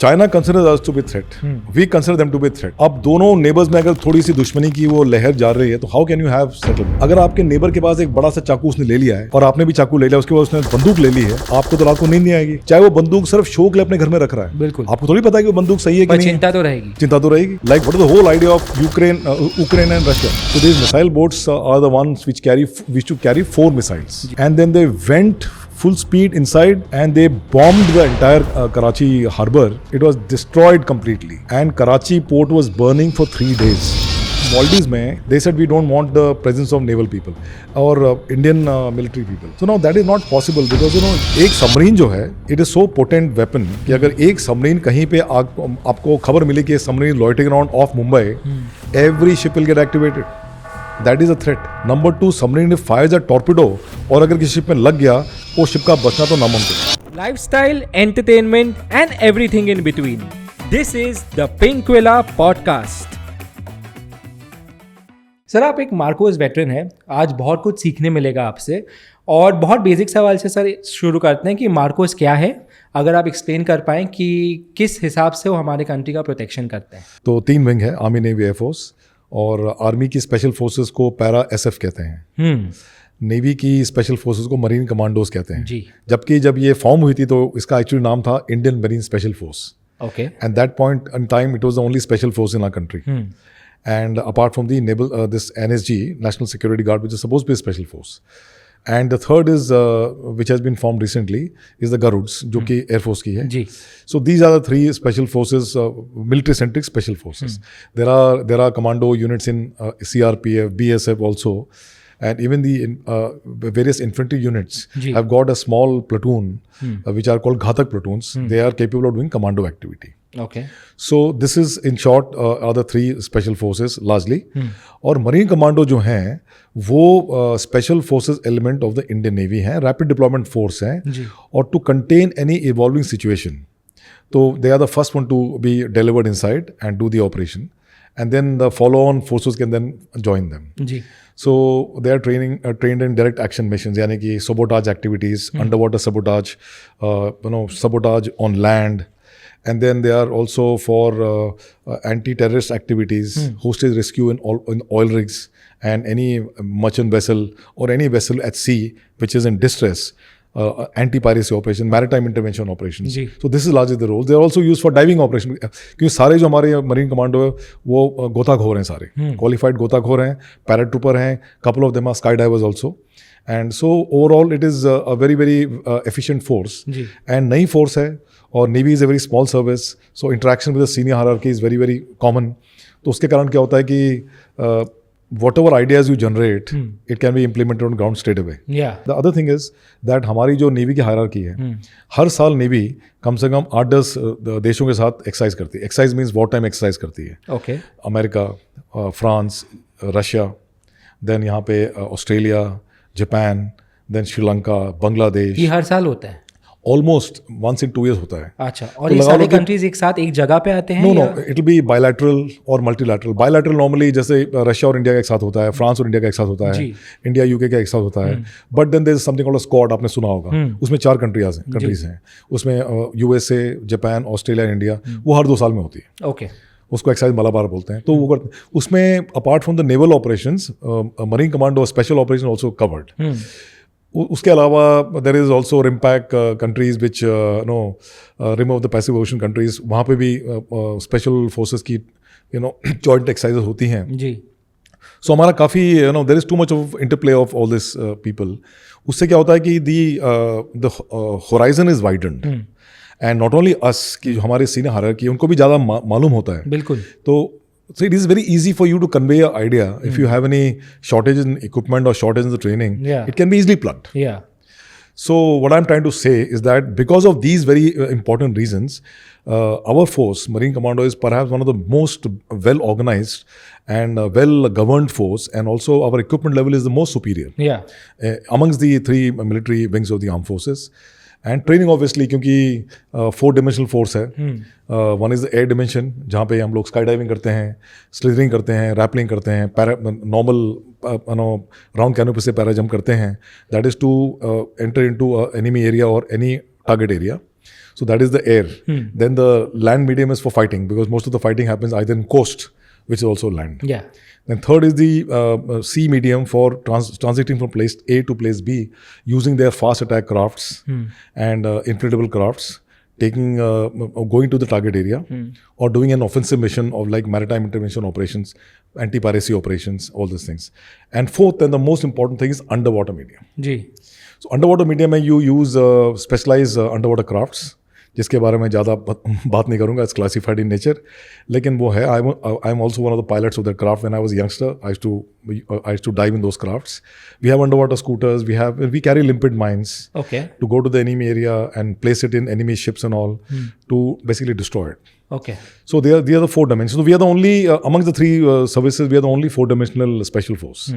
China considers us to be threat, we consider them to be threat. अब दोनों neighbours में अगर थोड़ी सी दुश्मनी की वो लहर जा रही है तो how can you have settlement? अगर आपके नेबर के पास एक बड़ा सा चाकू उसने ले लिया है और आपने भी चाकू ले लिया, उसके बाद उसने बंदूक ले ली है, आपको तो रात को नींद नहीं आएगी, चाहे वो बंदूक सिर्फ शो के लिए अपने घर में रख रहा है। बिल्कुल, आपको थोड़ी पता है कि वो बंदूक सही है कि नहीं। चिंता तो रहेगी, चिंता तो रहेगी। Like what is the whole idea of Ukraine and Russia? So these missile boats are the ones which to carry 4 missiles, and then they went full speed inside and they bombed the entire Karachi harbor. It was destroyed completely and Karachi port was burning for 3 days. Maldives में they said we don't want the presence of naval people or Indian military people. So now that is not possible because एक submarine जो है it is so potent weapon कि अगर एक submarine कहीं पे आपको खबर मिली कि submarine loitering around off Mumbai, every ship will get activated. That is a threat. Number 2, submarine if fires a torpedo और अगर किसी शिप में लग गया वो शिप का बचना तो नामुमकिन। Lifestyle, entertainment and everything in between. This is the Pinkvilla Podcast. Sir, आप एक मार्कोस वेटरन हैं, आज बहुत कुछ सीखने मिलेगा आपसे और बहुत बेसिक सवाल से सर शुरू करते हैं कि मार्कोस क्या है, अगर आप एक्सप्लेन कर पाएँ कि किस हिसाब से वो हमारे कंट्री का प्रोटेक्शन करते हैं। तो 3 विंग है, आर्मी, नेवी, एयरफोर्स, और आर्मी की स्पेशल फोर्सेस को पैरा एसएफ कहते हैं, नेवी की स्पेशल फोर्सेस को मरीन कमांडोज कहते हैं जी। जबकि जब ये फॉर्म हुई थी तो इसका एक्चुअली नाम था Indian marine special force. Okay, and that point in time it was the only special force in our country, and apart from the naval this NSG, national security guard, which is supposed to be special force, and the third is which has been formed recently is the Garuds, जो कि Air Force की है जी। So these are the 3 special forces, military centric special forces. There are commando units in CRPF, BSF also, and even the various infantry units have got a small platoon which are called Ghatak platoons. They are capable of doing commando activity. Okay. So this is in short are the 3 special forces largely. और marine commando जो हैं वो special forces element of the Indian Navy हैं, rapid deployment force हैं, और to contain any evolving situation, तो they are the first one to be delivered inside and do the operation, and then the follow on forces can then join them जी। So they are trained in direct action missions, यानी कि sabotage activities, underwater sabotage, sabotage on land, and then they are also for anti-terrorist activities, hostage rescue in oil rigs and any merchant vessel or any vessel at sea which is in distress, anti-piracy operation, maritime intervention operations. So this is largely the role. They are also used for diving operation. क्योंकि सारे जो हमारे marine commando है वो गोताखोर हैं, सारे qualified गोताखोर हैं, पैराट्रूपर हैं, couple of them are skydivers also. And so overall it is a very very efficient force. And नई force है और navy is a very small service, so interaction with the senior hierarchy is very very common. तो उसके कारण क्या होता है कि whatever ideas you generate, it can be implemented on ground straight away. The other thing is that हमारी जो navy की हायरार्की है, हर साल नेवी कम से कम 8-10 देशों के साथ एक्सरसाइज करती है। Exercise means war time exercise करती है। Okay, America, France, Russia, then यहाँ पे Australia, Japan, then Sri Lanka, Bangladesh. ये हर साल होता है? ऑलमोस्ट once in 2 years होता है। अच्छा, और तो ये सारे कंट्रीज एक साथ एक जगह पे आते हैं? No, it will be bilateral और मल्टीलैटरल। बायलैटरल नॉर्मली जैसे रशिया और इंडिया का एक साथ होता है, फ्रांस और इंडिया का एक साथ होता है, इंडिया यूके का एक साथ होता है, but then there is something called a squad, आपने सुना होगा, उसमें 4 कंट्रीज हैं, उसमें यूएसए, जापान, ऑस्ट्रेलिया, इंडिया, वो हर 2 साल में होती है। ओके, उसको एक्साइज मलाबार बोलते हैं। तो वो करते, उसमें apart from the naval operations, marine commando special operation also covered. उसके अलावा there is also RIMPAC countries which rim of the Pacific ocean countries, वहाँ पे भी स्पेशल फोर्सेस की जॉइंट एक्सरसाइजेस होती हैं जी। सो हमारा काफ़ी there is too much of interplay of all this people. उससे क्या होता है कि the horizon is widened, and not only us, कि जो हमारे सीनियर हायरार्की उनको भी ज़्यादा मालूम होता है। बिल्कुल। तो so it is very easy for you to convey an idea. If you have any shortage in equipment or shortage in the training, it can be easily plugged. So what I'm trying to say is that because of these very important reasons, our force, Marine Commando, is perhaps one of the most well organized and well governed force, and also our equipment level is the most superior amongst the 3 military wings of the armed forces. And training obviously, क्योंकि 4 dimensional force है। One is the air dimension, जहाँ पे हम लोग sky diving करते हैं, slithering करते हैं, रैपलिंग करते हैं, नॉर्मल राउंड कैनोपी से पैरा जंप करते हैं। That is to enter into enemy area और any target area. So that is the air. Then the land medium is for fighting, because most of the fighting happens either in coast, which is also land. Yeah. Then third is the sea medium for transiting from place A to place B, using their fast attack crafts and inflatable crafts, going to the target area, or doing an offensive mission of like maritime intervention operations, anti-piracy operations, all these things. And fourth, and the most important thing, is underwater medium. जी. So underwater medium में you use specialized underwater crafts, जिसके बारे में ज़्यादा बात नहीं करूँगा, it's classified in nature, लेकिन वो है, I'm also one of the pilots of that craft. When I was a youngster, I used to dive in those crafts. We have underwater scooters, we carry limpet mines to go to the enemy area and place it in enemy ships and all to basically destroy it. Okay. So they are the 4 dimensions. So we are the only, amongst the 3 services, we are the only 4-dimensional special force.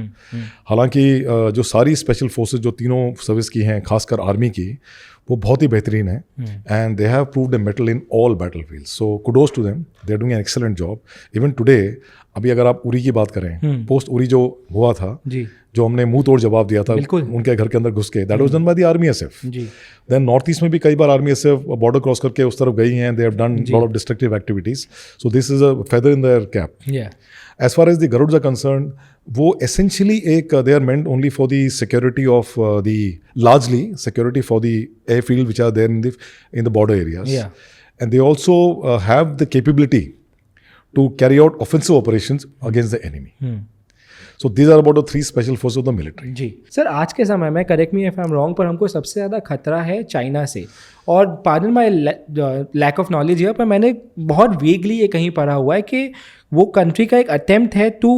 हालांकि जो सारी special forces जो तीनों service की हैं, खासकर army की, वो बहुत ही बेहतरीन है. And they have proved a mettle in all battlefields. So kudos to them. They are doing an excellent job. Even today, अभी अगर आप उरी की बात करें, पोस्ट उरी जो हुआ था, जो हमने मुंह तोड़ जवाब दिया था उनके घर के अंदर घुस के, that was done by the army SF. Then north east में भी कई बार आर्मी एसएफ बॉर्डर क्रॉस करके उस तरफ गई हैं. They have done lot of destructive activities. So this is a feather in their cap. As far as the Garuds are concerned, वो essentially they are meant only for the security of largely security for the airfield which are there in the border areas. Yeah. And they also have the capability to carry out offensive operations against the enemy. So these are about the 3 special forces of the military. जी sir, आज के समय में, correct me if I am wrong, पर हमको सबसे ज़्यादा खतरा है चाइना से. और pardon my lack of knowledge है, पर मैंने बहुत वेगली ये कहीं पढ़ा हुआ है कि वो कंट्री का एक अटेम्प्ट है to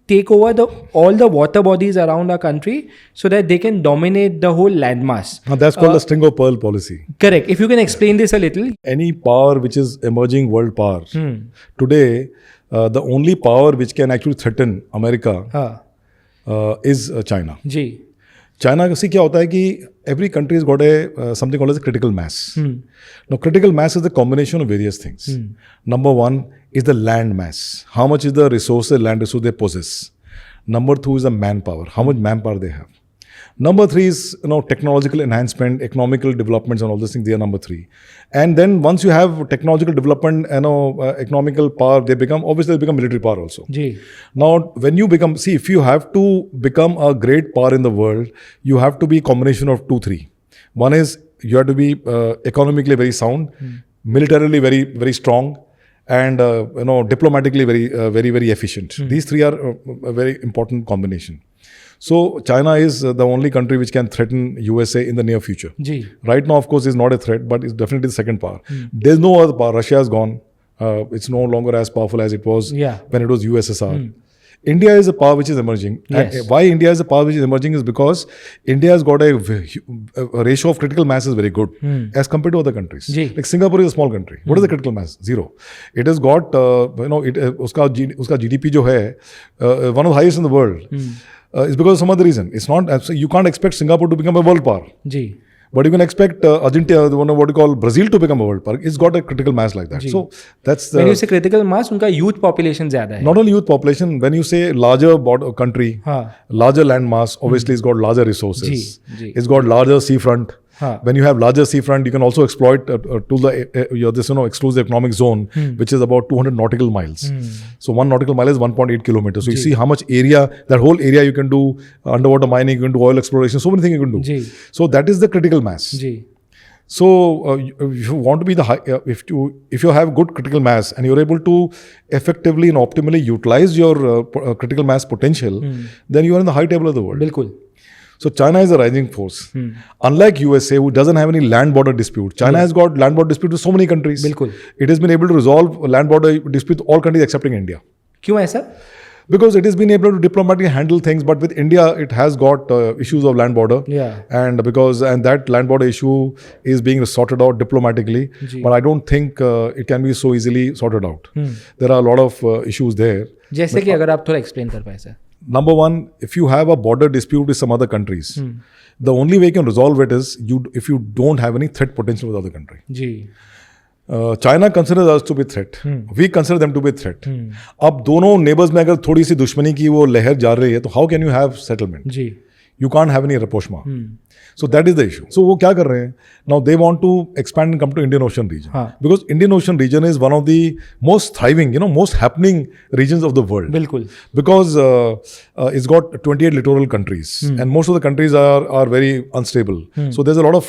take over all the water bodies around our country so that they can dominate the whole landmass. That's called the string of pearl policy. Correct. If you can explain this a little. Any power which is emerging world power, today the only power which can actually threaten America is China. जी. China से क्या होता है कि every country has got something called as a critical mass. Now critical mass is the combination of various things. Number 1 is the land mass. How much is the land resource they possess? Number 2 is the manpower. How much manpower they have? Number 3 is technological enhancement, economical developments and all these things. They are number 3. And then once you have technological development, economical power, they become military power also. Ji. Now when you become, if you have to become a great power in the world, you have to be a combination of 2-3. One is you have to be economically very sound, militarily very very strong, and diplomatically very very efficient. These 3 are a very important combination. So China is the only country which can threaten USA in the near future. Ji. Right now, of course, is not a threat, but it's definitely the second power. There's no other power. Russia is gone. It's no longer as powerful as it was when it was USSR. India is a power which is emerging. Yes. And why India is a power which is emerging is because India has got a ratio of critical mass is very good as compared to other countries. Like Singapore is a small country. What is the critical mass? 0. It has got uska GDP जो है one of the highest in the world. It's because of some other reason. It's not. You can't expect Singapore to become a world power. Ji. But you can expect Argentina, what you call Brazil, to become a world power. It's got a critical mass like that. So that's the. When you say critical mass, उनका youth population ज़्यादा है. Not only youth population. When you say larger country, larger land mass, obviously it's got larger resources. It's got larger seafront. When you have larger seafront, you can also exploit this exclusive economic zone, which is about 200 nautical miles. So 1 nautical mile is 1.8 kilometers. So you see how much area, that whole area you can do underwater mining, you can do oil exploration, so many things you can do. So that is the critical mass. So if you want to be if you have good critical mass and you're able to effectively and optimally utilize your critical mass potential, then you are in the high table of the world. बिल्कुल. So China is a rising force. Unlike USA, who doesn't have any land border dispute, China has got land border dispute with so many countries. बिल्कुल. It has been able to resolve land border dispute with all countries excepting India. क्यों ऐसा? Because it has been able to diplomatically handle things, but with India, it has got issues of land border. And that land border issue is being sorted out diplomatically. But I don't think it can be so easily sorted out. There are a lot of issues there. जैसे कि अगर आप थोड़ा explain कर पाए sir. Number 1, if you have a border dispute with some other countries, the only way you can resolve it is if you don't have any threat potential with other country. China considers us to be threat. We consider them to be threat. अब दोनों neighbors में अगर थोड़ी सी दुश्मनी की वो लहर जा रही है, तो how can you have settlement? You can't have any rapprochement. So that is the issue. So वो क्या कर रहे हैं? Now they want to expand and come to Indian Ocean region. Because Indian Ocean region is one of the most thriving, most happening regions of the world. बिल्कुल. Because it's got 28 littoral countries and most of the countries are very unstable. So there's a lot of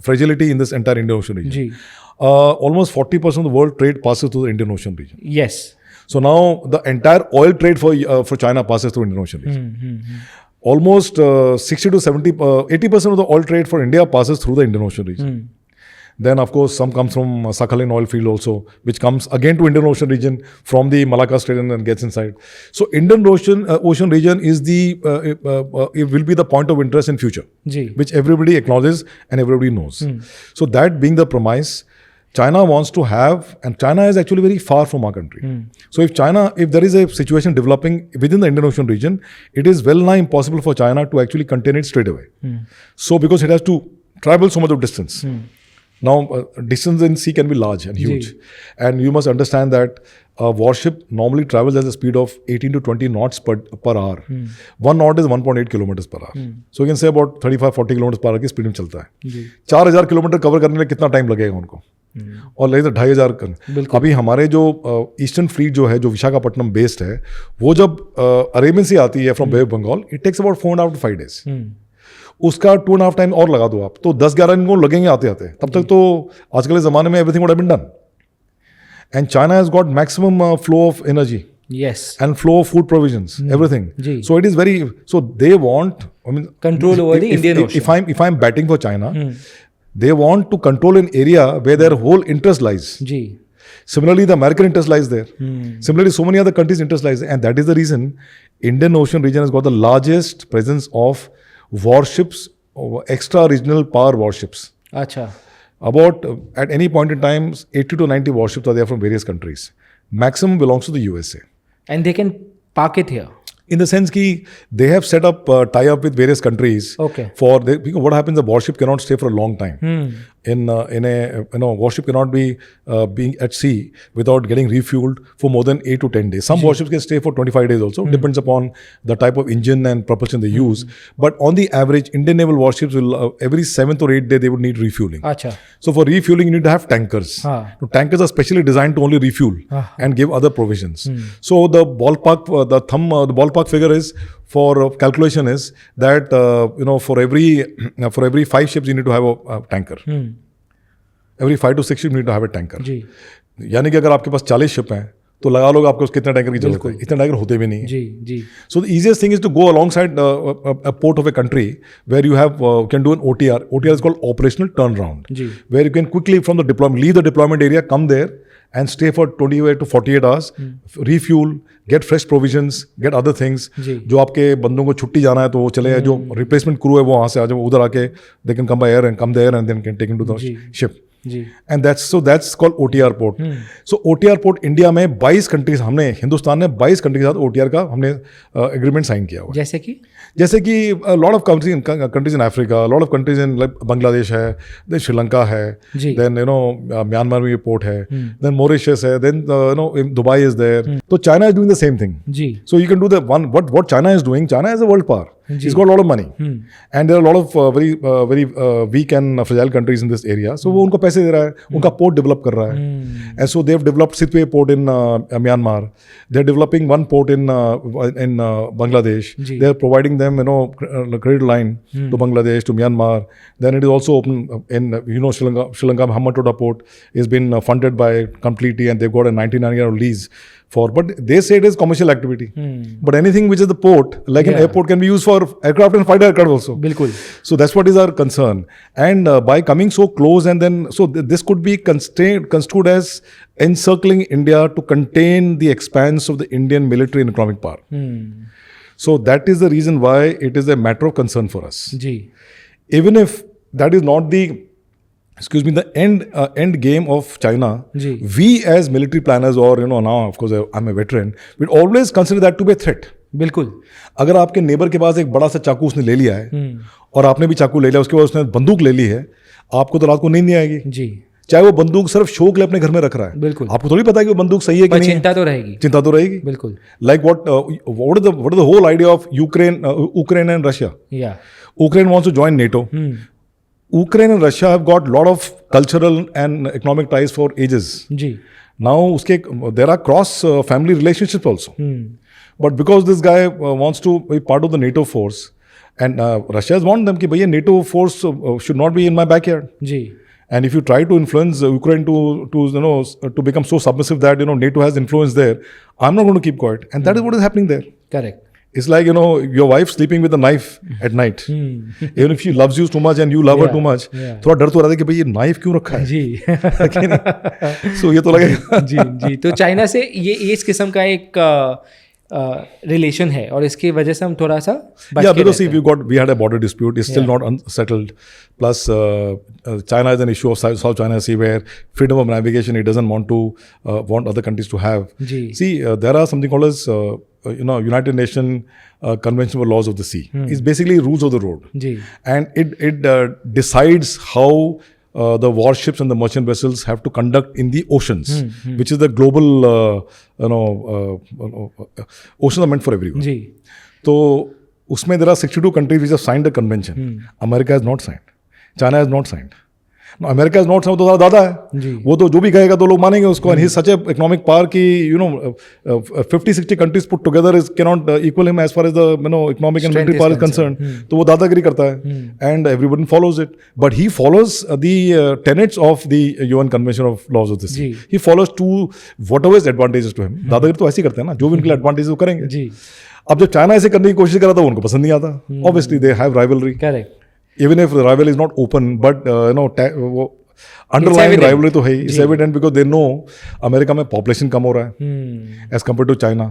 fragility in this entire Indian Ocean region. जी. Almost 40% of the world trade passes through the Indian Ocean region. Yes. So now the entire oil trade for China passes through Indian Ocean region. Almost 60 to 70, 80% of the oil trade for India passes through the Indian Ocean region. Then, of course, some comes from Sakhalin oil field also, which comes again to Indian Ocean region from the Malacca Strait and gets inside. So, Indian Ocean region is it will be the point of interest in future, which everybody acknowledges and everybody knows. So, that being the premise, China wants to have, and China is actually very far from our country. So if there is a situation developing within the Indian Ocean region, it is well nigh impossible for China to actually contain it straight away. So because it has to travel so much of distance. Now, distance in sea can be large and huge. And you must understand that a warship normally travels at a speed of 18 to 20 knots per hour. 1 knot is 1.8 kilometers per hour. So you can say about 35-40 kilometers per hour की speed में चलता है. 4000 kilometre cover करने में कितना time लगेगा उनको? और ले 2500 कर. अभी हमारे जो ईस्टर्न फ्लीट जो है, जो विशाखापट्टनम बेस्ड है, वो जब अरेबियन सी आती है from Bay of Bengal, it takes about 4.5 to 5 days. उसका 2.5 टाइम और लगा दो आप, तो 10-11 दिन को लगेंगे आते आते. तब तक तो आजकल के ज़माने में everything would have been done. And China has got maximum flow of energy. Yes. And flow of food provisions, everything. So it is very, so they want, control over the Indian Ocean. If I'm batting for China, they want to control an area where their whole interest lies. Similarly, the American interest lies there. Similarly, so many other countries' interest lies there. And that is the reason Indian Ocean region has got the largest presence of warships, extra-regional power warships. Acha. About, at any point in time, 80 to 90 warships are there from various countries. Maximum belongs to the USA. And they can park it here. In the sense that they have set up tie-up with various countries. Okay. Because what happens, the warship cannot stay for a long time. Warship cannot be being at sea without getting refueled for more than 8 to 10 days. Some warships can stay for 25 days also. Depends upon the type of engine and propulsion they use. But on the average, Indian naval warships will every 7th or 8th day they would need refueling. Acha. So for refueling, you need to have tankers. So tankers are specially designed to only refuel and give other provisions. So the ballpark figure is for calculation is that for every 5 ships you need to have a tanker. Every 5 to 6 ships you need to have a tanker. यानी कि अगर आपके पास 40 ship हैं तो लगा लो आपको कितने tanker की जरूरत है. इतने टैंकर होते भी नहीं है. So the easiest thing is to go alongside a port of a country where you have can do an OTR. OTR is called operational turnaround, where you can quickly from the deployment leave the deployment area, come there and stay for 28 to 48 hours, refuel, get fresh provisions, get other things. जो आपके बंदों को छुट्टी जाना है तो वो चले, जो replacement crew है वो वहाँ से आ जाए, उधर आके they can come by air and come there and then can take into the ship. And that's called OTR port. So OTR port India में 22 कंट्रीज, हमने हिंदुस्तान ने 22 कंट्री के साथ OTR का हमने एग्रीमेंट साइन किया हुआ. जैसे कि lot of countries in Africa, lot of countries in Bangladesh है, देन श्रीलंका है, देन म्यांमार में ये पोर्ट है, देन मॉरिशस है, देन दुबई इज देयर. तो China is doing the same thing. So you can do the one what China is doing. China is a world power. He's got a lot of money, and there are a lot of very weak and fragile countries in this area. So वो उनको पैसे दे रहा है, उनका port develop कर रहा है. And so they have developed Sitwe port in Myanmar. They are developing one port in Bangladesh. They are providing them credit line to Bangladesh, to Myanmar. Then it is also open in Sri Lanka. Hambantota port is been funded by completely, and they've got a 99-year lease. But they say it is commercial activity. But anything which is the port, like an airport, can be used for aircraft and fighter aircraft also. Bilkul. So that's what is our concern. And by coming so close, and then so this could be construed as encircling India to contain the expanse of the Indian military and economic power. So that is the reason why it is a matter of concern for us. Even if that is not the the end game of China, we as military planners, or now of course I'm a veteran, we'd always consider that to be a threat. बिल्कुल. अगर आपके neighbour के पास एक बड़ा सा चाकू उसने ले लिया है और आपने भी चाकू ले लिया, उसके बाद उसने बंदूक ले ली है, आपको तो रात को नींद नहीं आएगी. चाहे वो बंदूक सिर्फ शो के लिए अपने घर में रख रहा है, बिल्कुल, आपको थोड़ी पता है कि वो बंदूक सही है कि नहीं, चिंता तो रहेगी, चिंता तो रहेगी, बिल्कुल. Like what is the whole idea of Ukraine and Russia? Yeah. Ukraine wants to join NATO. Ukraine and Russia have got lot of cultural and economic ties for ages. जी. Now there are cross family relationships also. But because this guy wants to be part of the NATO force, and Russia has warned them कि भैया NATO force should not be in my backyard. Ji. And if you try to influence Ukraine to become so submissive that NATO has influence there, I'm not going to keep quiet. And that is what is happening there. Correct. It's like your wife sleeping with a knife at night. Even if she loves you too much and you love her too much, थोड़ा डर तो रहता है कि भाई ये knife क्यों रखा है जी. So ये तो लगेगा जी जी. तो चाइना से ये इस किस्म का एक रिलेशन है और इसकी वजह से हम थोड़ा सा because see, we had a border dispute. It's still not unsettled. Plus China is an issue of South China Sea where freedom of navigation it doesn't want other countries to have. See, there are something called as United Nations Convention for Laws of the Sea. It's basically rules of the road. And it decides how the warships and the merchant vessels have to conduct in the oceans, which is the global, oceans are meant for everyone. So, usme there are 62 countries which have signed the convention. America has not signed. China has not signed. No, America has not signed. तो दादा है वो तो जो भी कहेगा तो लोग मानेंगे उसको. And he's such a economic power कि 50-60 countries put together cannot equal him as far as the economic and military power is concerned. तो वो दादागिरी करता है and everybody follows it. But he follows the tenets of the UN Convention of Laws of the Sea. He follows to whatever is advantageous to him. दादागिरी तो ऐसे ही करते हैं ना, जो भी उनके लिए advantages वो करेंगे. अब जब चाइना ऐसे करने की कोशिश करा था उनको पसंद नहीं आता. Obviously they have rivalry. Correct. Even if the rivalry is not open, but underlying rivalry तो है. It's evident because they know America में population कम हो रहा है as compared to China.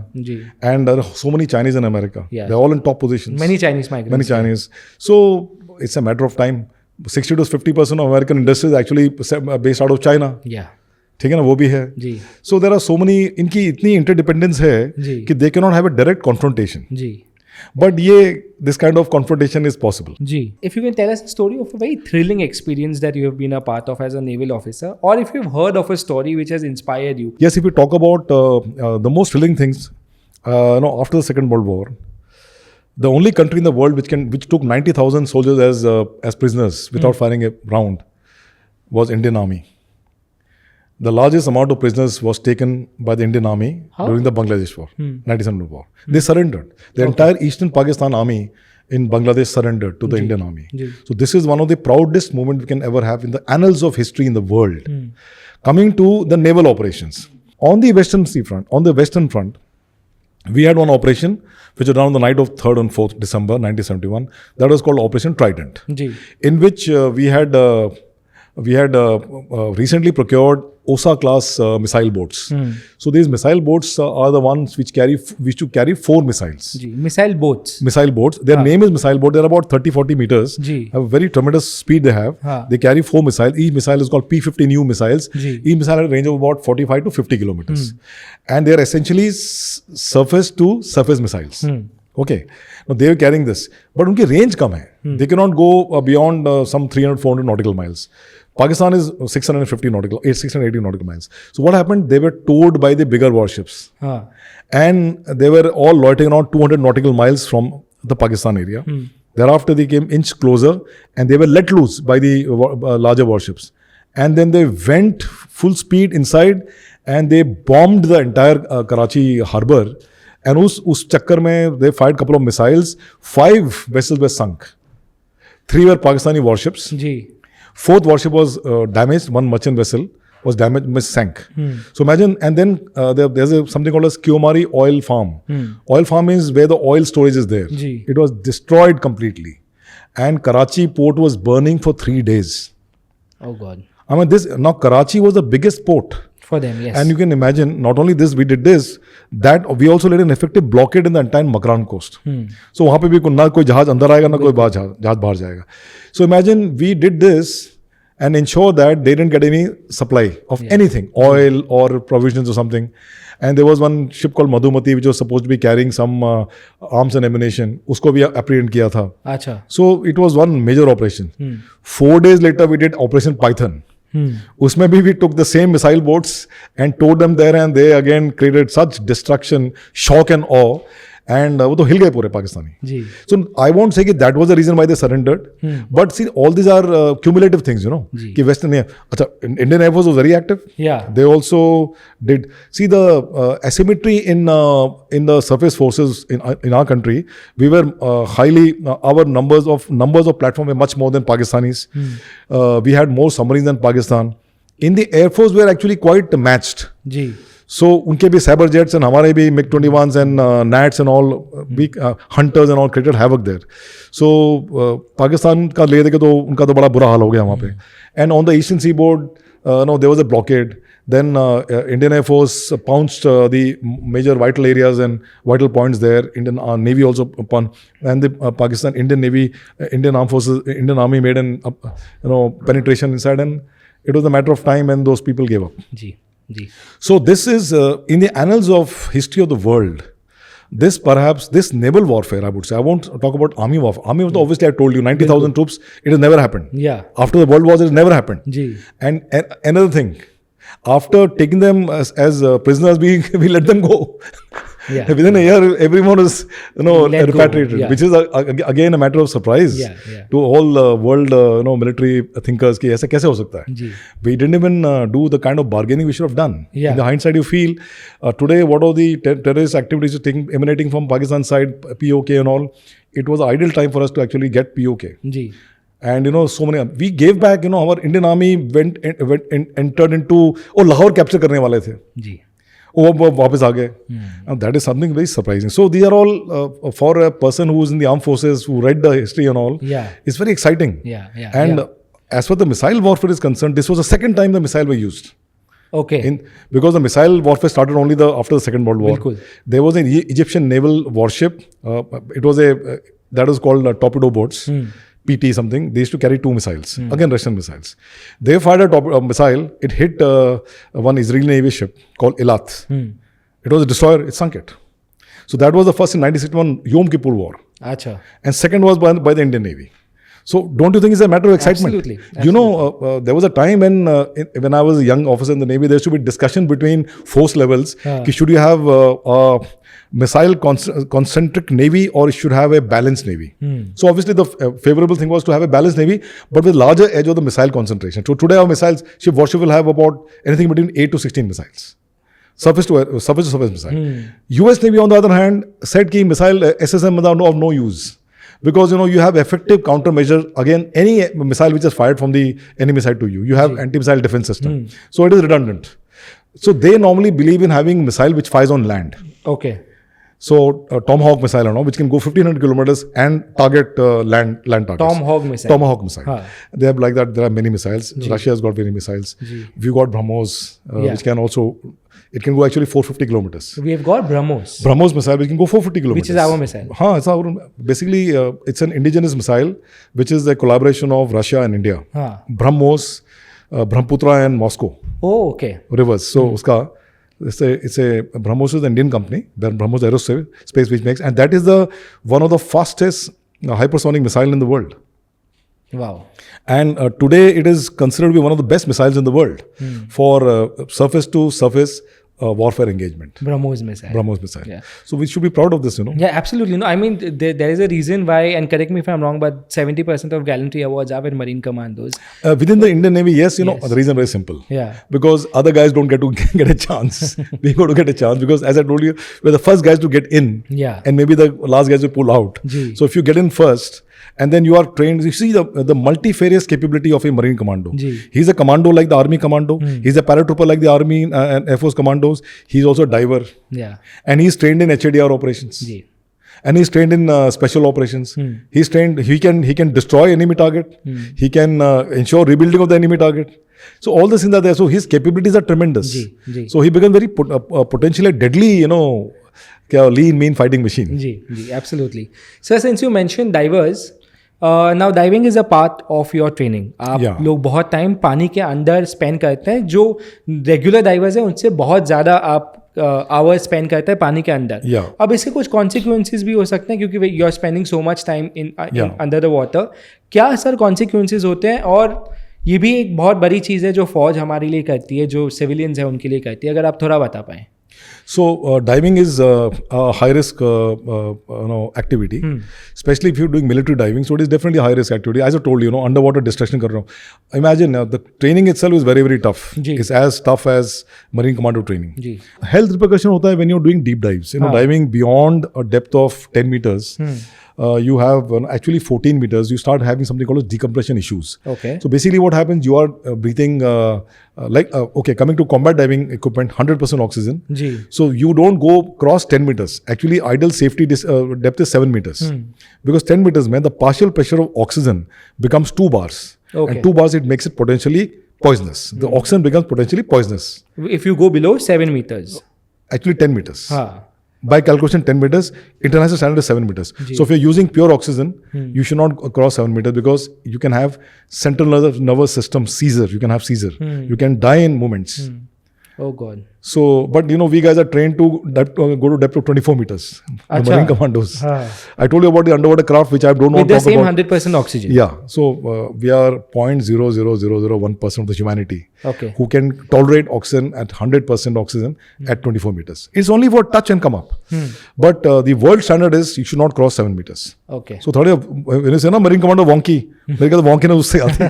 And there are so many Chinese in America. They're all in top positions. Many Chinese migrants. Many Chinese. So it's a matter of time. 60 to 50% of American industry is actually based out of China. ठीक है ना, वो भी है. So there are so many, इनकी इतनी interdependence है कि they cannot have a direct confrontation. But this kind of confrontation is possible. If you can tell us a story of a very thrilling experience that you have been a part of as a naval officer, or if you've heard of a story which has inspired you. Yes, if we talk about the most thrilling things, after the Second World War, the only country in the world which took 90,000 soldiers as prisoners without firing a round was Indian Army. The largest amount of prisoners was taken by the Indian Army during the Bangladesh War, 97 War. They surrendered. The entire Eastern Pakistan Army in Bangladesh surrendered to the Indian Army. So this is one of the proudest moments we can ever have in the annals of history in the world. Coming to the naval operations. On the Western Sea front, on the Western front, we had one operation which was done on the night of 3rd and 4th December 1971. That was called Operation Trident, in which we had recently procured OSA class missile boats. So these missile boats are the ones which carry 4 missiles. Missile boats. Their name is missile boat. They're about 30-40 meters. Have a very tremendous speed they have. They carry 4 missiles. Each missile is called P-50 missiles. Each missile has a range of about 45 to 50 kilometers. And they are essentially surface to surface missiles. Okay. Now they are carrying this. But unki range kam hai. They cannot go beyond some 300-400 nautical miles. Pakistan is 680 nautical miles. So what happened? They were towed by the bigger warships. And they were all loitering around 200 nautical miles from the Pakistan area. Thereafter, they came inch closer and they were let loose by the larger warships. And then they went full speed inside and they bombed the entire Karachi harbour. And us chakkar mein, they fired a couple of missiles. 5 vessels were sunk. 3 were Pakistani warships. 4th warship was damaged. 1 merchant vessel was damaged, sank. So imagine, and then there's something called as Kyomari oil farm. Oil farm is where the oil storage is there. It was destroyed completely. And Karachi port was burning for 3 days. Oh God. I mean, now Karachi was the biggest port. For them, yes. And you can imagine, not only this, we did this, that we also laid an effective blockade in the entire Makran coast. So वहाँ पे भी ना कोई जहाज अंदर आएगा ना कोई जहाज बाहर जाएगा. So imagine we did this and ensure that they didn't get any supply of anything, oil or provisions or something. And there was one ship called Madhumati which was supposed to be carrying some arms and ammunition. उसको भी apprehend किया था. अच्छा. So it was one major operation. 4 days later we did Operation Python. उसमें भी we took the same missile boats and towed them there, and they again created such destruction, shock and awe. And वो तो हिल गए पूरे Pakistani. So I won't say that was the reason why they surrendered. But see, all these are cumulative things, you know. कि Western, अच्छा, Indian Air Force was very active. Yeah. They also did. See the asymmetry in the surface forces in our country. We were highly our numbers of platform were much more than Pakistanis. We had more submarines than Pakistan. In the Air Force, we were actually quite matched. So उनके भी cyber jets and हमारे भी MiG-21s and Gnats and all big Hunters and all created havoc there. So Pakistan का ले दे के तो उनका तो बड़ा बुरा हाल हो गया वहाँ पे. And on the eastern seaboard no there was a blockade. Then Indian Air Force pounced the major vital areas and vital points there. Indian Navy also and the Indian Navy, Indian Armed Forces, Indian Army made an penetration inside, and it was a matter of time and those people gave up. So this is in the annals of history of the world. This naval warfare, I would say. I won't talk about army warfare. Army warfare, obviously, I told you, 90,000 troops. It has never happened. Yeah. After the World Wars, it has never happened. And another thing, after taking them as prisoners, we let them go. Within a year, everyone was repatriated, which is again a matter of surprise to all world military thinkers. कि ऐसा कैसे हो सकता है? We didn't even do the kind of bargaining we should have done. In the hindsight, you feel today what are the terrorist activities emanating from Pakistan side, POK and all. It was an ideal time for us to actually get POK. And so many we gave back. Our Indian Army entered into Lahore capture करने वाले थे. वो वापस आ गए. That is something very surprising. So these are all for a person who is in the armed forces, who read the history and all. It's very exciting. And as far as the missile warfare is concerned, this was the second time the missile were used. Because the missile warfare started only after the Second World War. There was an Egyptian naval warship. It was that was called torpedo boats. PT something. They used to carry 2 missiles. Again, Russian missiles. They fired a missile. It hit one Israeli Navy ship called Eilat. It was a destroyer. It sunk it. So that was the first in 1961 Yom Kippur War. And second was by the Indian Navy. So don't you think it's a matter of excitement? Absolutely. There was a time when I was a young officer in the Navy, there used to be discussion between force levels. Should you have a missile concentric Navy or should have a balanced Navy? So obviously the favorable thing was to have a balanced Navy, but with larger edge of the missile concentration. So today our warship will have about anything between 8 to 16 missiles. Surface to surface missile. US Navy on the other hand said that missile SSM are of no use. Because you have effective countermeasure again any missile which is fired from the enemy side to you. You have anti-missile defense system. So it is redundant. So they normally believe in having missile which fires on land. So Tomahawk missile, which can go 1,500 kilometers and target land targets. Tomahawk missile. They have like that. There are many missiles. Russia has got many missiles. We've got BrahMos, which can also. It can go actually 450 kilometers. We have got BrahMos. BrahMos missile, which can go 450 kilometers. Which is our missile. It's our, basically, it's an indigenous missile, which is a collaboration of Russia and India. BrahMos, Brahmaputra and Moscow. Rivers. So, it's a BrahMos is an Indian company. Then BrahMos Aerospace which makes, and that is one of the fastest hypersonic missile in the world. Wow. And today it is considered to be one of the best missiles in the world for surface to surface warfare engagement. BrahMos missile. Yeah. So we should be proud of this, Yeah, absolutely. I mean, there is a reason why, and correct me if I'm wrong, but 70% of gallantry awards are with Marine Commandos. Within the Indian Navy, yes, the reason is very simple. Because other guys don't get to get a chance. We got to get a chance because, as I told you, we're the first guys to get in. And maybe the last guys to pull out. So if you get in first, and then you are trained, you see the multifarious capability of a Marine Commando. He's a commando like the Army Commando. He's a paratrooper like the Army and Air Force Commandos. He's also a diver. And he's trained in HADR operations. And he's trained in special operations. He's trained, he can destroy enemy target. He can ensure rebuilding of the enemy target. So all the things are there. So his capabilities are tremendous. So he becomes very potentially deadly, lean, mean fighting machine. Absolutely. So since you mentioned divers, now diving is a part of your training. आप लोग बहुत time पानी के अंदर spend करते हैं, जो regular diverse हैं उनसे बहुत ज़्यादा आप आवर्स स्पेंड करते हैं पानी के अंदर. अब इसके कुछ कॉन्सिक्वेंसेस भी हो सकते हैं क्योंकि you are spending so much time in under the water. क्या सर कॉन्सिक्वेंसेस होते हैं और ये भी एक बहुत बड़ी चीज़ है जो फौज हमारे लिए करती है, जो सिविलियंस है उनके लिए करती है, अगर आप थोड़ा बता पाएँ. So diving is a high risk activity, especially if you're doing military diving. So it is definitely a high risk activity. As I told you, underwater destruction कर रहा हूँ. Imagine the training itself is very very tough. It's as tough as Marine Commando training. Health repercussion होता है when you're doing deep dives. Diving beyond a depth of 10 meters. You have actually 14 meters, you start having something called decompression issues. Okay. So basically what happens, you are breathing coming to combat diving equipment, 100% oxygen. So you don't go cross 10 meters. Actually ideal safety depth is 7 meters. Because 10 meters mein the partial pressure of oxygen becomes 2 bars. Okay. And 2 bars, it makes it potentially poisonous. The oxygen becomes potentially poisonous. If you go below 7 meters. Actually 10 meters. By calculation 10 meters, international standard is 7 meters. So if you're using pure oxygen, you should not cross 7 meters because you can have central nervous system seizure. You can have seizure. You can die in moments. Oh God. So, but we guys are trained to go to depth of 24 meters. The Marine Commandos. I told you about the underwater craft, which I don't know. With the same 100% oxygen. Yeah. So we are 0.00001% of the humanity. Okay. Who can tolerate oxygen at 100% oxygen at 24 meters. It's only for touch and come up. But the world standard is you should not cross 7 meters. Okay. So when you say Marine Commando wonky, wonky na usse aati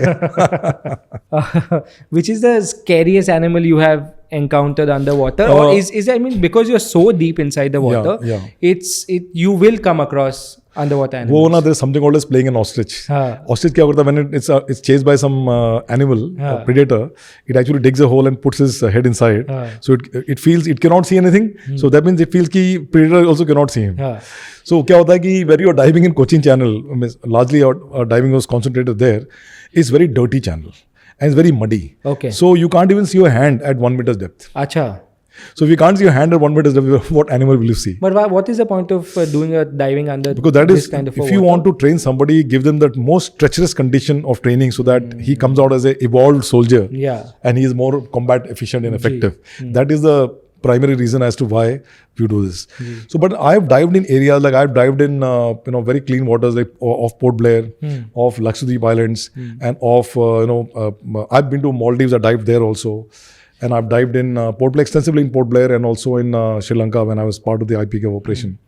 hai. Which is the scariest animal you have encountered underwater, or is I mean, because you're so deep inside the water, you will come across underwater animals. There's something called as playing an ostrich. Ostrich kya karta, when it's chased by some animal, predator, it actually digs a hole and puts his head inside. So it feels it cannot see anything. So that means it feels ki predator also cannot see him. So kya hota hai ki when you're diving in Cochin Channel, largely our diving was concentrated there, it's very dirty channel. And it's very muddy. Okay. So you can't even see your hand at 1 meter's depth. Acha. So if you can't see your hand at 1 meter's depth, what animal will you see? But what is the point of doing a diving under because that this is, kind of if water? you want to train somebody, give them that most treacherous condition of training so that he comes out as an evolved soldier. Yeah. And he is more combat efficient and effective. That is the primary reason as to why you do this. So, but I've dived in areas like I've dived in very clean waters like off Port Blair, off Lakshadweep Islands, and off I've been to Maldives. I dived there also, and I've dived in Port Blair extensively in Port Blair and also in Sri Lanka when I was part of the IPK operation.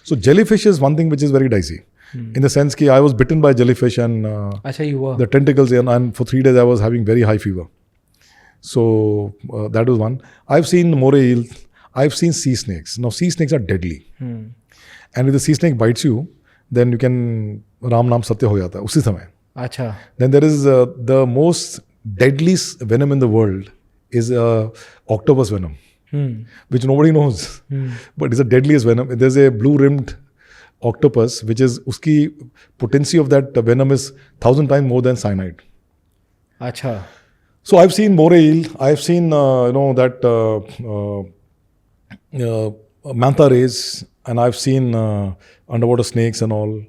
So jellyfish is one thing which is very dicey. In the sense that I was bitten by jellyfish and you were. The tentacles, and for 3 days I was having very high fever. So that was one. I've seen moray eel. I've seen sea snakes. Now sea snakes are deadly. And if the sea snake bites you, then you can Ram Naam Satya ho jata hai usi samay. Acha. Then there is the most deadliest venom in the world is octopus venom, which nobody knows. But it's the deadliest venom. There's a blue-rimmed octopus, which is uski potency of that venom is 1,000 times more than cyanide. Acha. So I've seen moray eel, I've seen manta rays, and I've seen underwater snakes and all.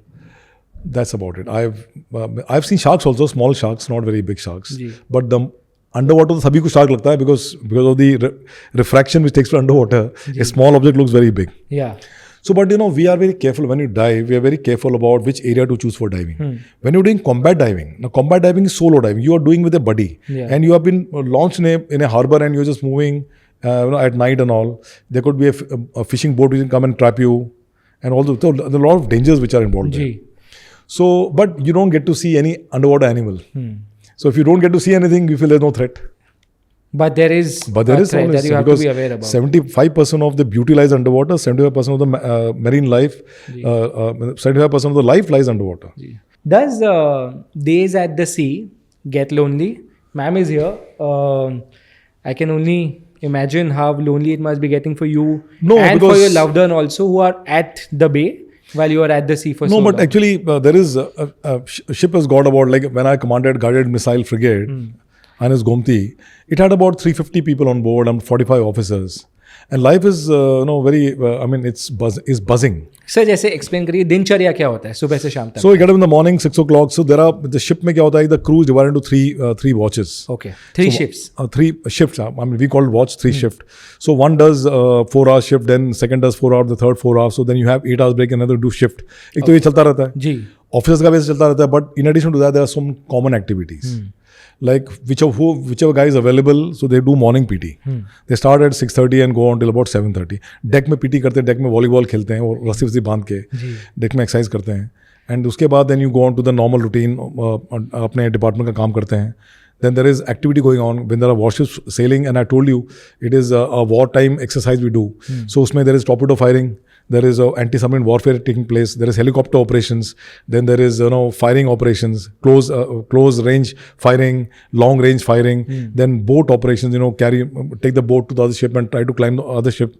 That's about it. I've seen sharks also, small sharks, not very big sharks. But the underwater, sabhi ko shark lagta hai because of the refraction which takes place underwater. A small object looks very big. Yeah. So, but we are very careful when you dive. We are very careful about which area to choose for diving. When you're doing combat diving, now combat diving is solo diving. You are doing with a buddy, and you have been launched in a harbor, and you're just moving, at night and all. There could be a fishing boat which can come and trap you, and all so there are a lot of dangers which are involved there. So, but you don't get to see any underwater animal. So, if you don't get to see anything, you feel there's no threat. But there is a threat that you have to be aware about. 75% of the beauty lies underwater, 75% of the marine life, 75% of the life lies underwater. Does days at the sea get lonely? Ma'am is here. I can only imagine how lonely it must be getting for you and for your loved one also who are at the bay while you are at the sea for so long. No, but actually there is a ship has got about, like when I commanded Guided Missile Frigate, INS Gomti, it had about 350 people on board and 45 officers. And life is, very, it's buzzing. Sir, जैसे explain करिए दिनचर्या क्या होता है सुबह से शाम तक? So you get up in the morning 6 o'clock. So there are the ship में क्या होता है? The crew is divided into three watches. Okay, three shifts. 3 shifts. We call it watch 3 shift. So one does 4-hour shift, then second does 4 hours, the third 4 hours. So then you have 8 hours break, another do shift. एक तो ये चलता रहता है. जी. Officers का वैसे चलता रहता है. But in addition to that, there are some common activities. like whichever guy is available, so they do morning PT. They start at 6:30 and go on till about 7:30. Deck में PT करते हैं, deck में volleyball खेलते हैं और रस्सी वस्सी बांध के deck में exercise करते हैं. And उसके बाद then you go on to the normal routine, अपने department का काम करते हैं. Then there is activity going on when there are warships sailing, and I told you it is a wartime exercise we do. So उसमें there is torpedo firing. There is anti-submarine warfare taking place. There is helicopter operations. Then there is firing operations, close range firing, long range firing. Then boat operations. Take the boat to the other ship and try to climb the other ship.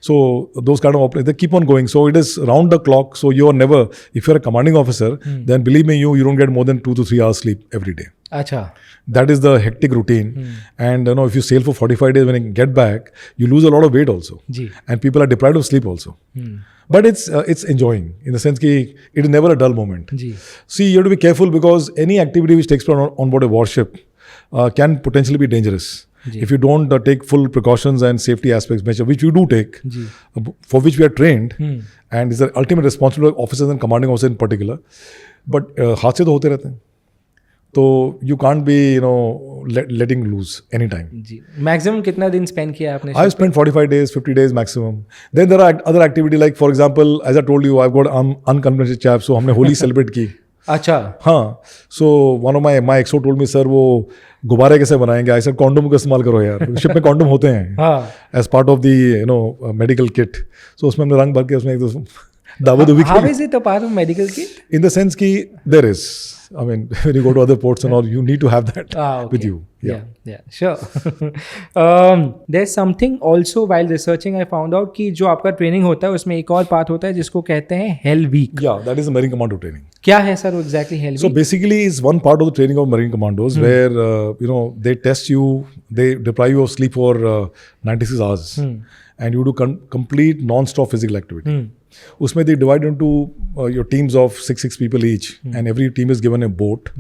So those kind of operations, they keep on going. So it is round the clock. So you are never, if you are a commanding officer, then believe me, you don't get more than 2 to 3 hours sleep every day. Acha. That is the hectic routine. And if you sail for 45 days, when you get back, you lose a lot of weight also. And people are deprived of sleep also. But it's enjoying in the sense that it is never a dull moment. See, you have to be careful because any activity which takes place on board a warship can potentially be dangerous. If you don't take full precautions and safety aspects measure, which you do take, for which we are trained, and is the ultimate responsibility of officers and commanding officers in particular. But हादसे तो होते रहते हैं. तो you can't be letting loose anytime. Ji. Maximum कितना दिन spend किया आपने? I spent 45 days, 50 days maximum. Then there are other activity like, for example, as I told you, I've got unconventional chap, so हमने Holi celebrate की. अच्छा. हाँ. So one of my exo told me, sir, वो गुब्बारे कैसे बनाएंगे? I said condom का इस्तेमाल करो यार. शिप में condom होते हैं. हाँ. As part of the medical kit. So उसमें हमने रंग भर के उसमें एक दो दावत उभी की. How is it a part of medical kit? In the sense कि there is. I mean, when you go to other ports and all, you need to have that with you. Yeah, sure. There's something also while researching I found out कि जो आपका training होता है उसमें एक और part होता है जिसको कहते हैं Hell Week. Yeah, that is the Marine Commando training. क्या है sir exactly Hell Week? So basically, it's one part of the training of Marine Commandos where they test you, they deprive you of sleep for 96 hours, and you do complete non-stop physical activity. उसमें they divide into your teams of six people each, and every team is given a boat,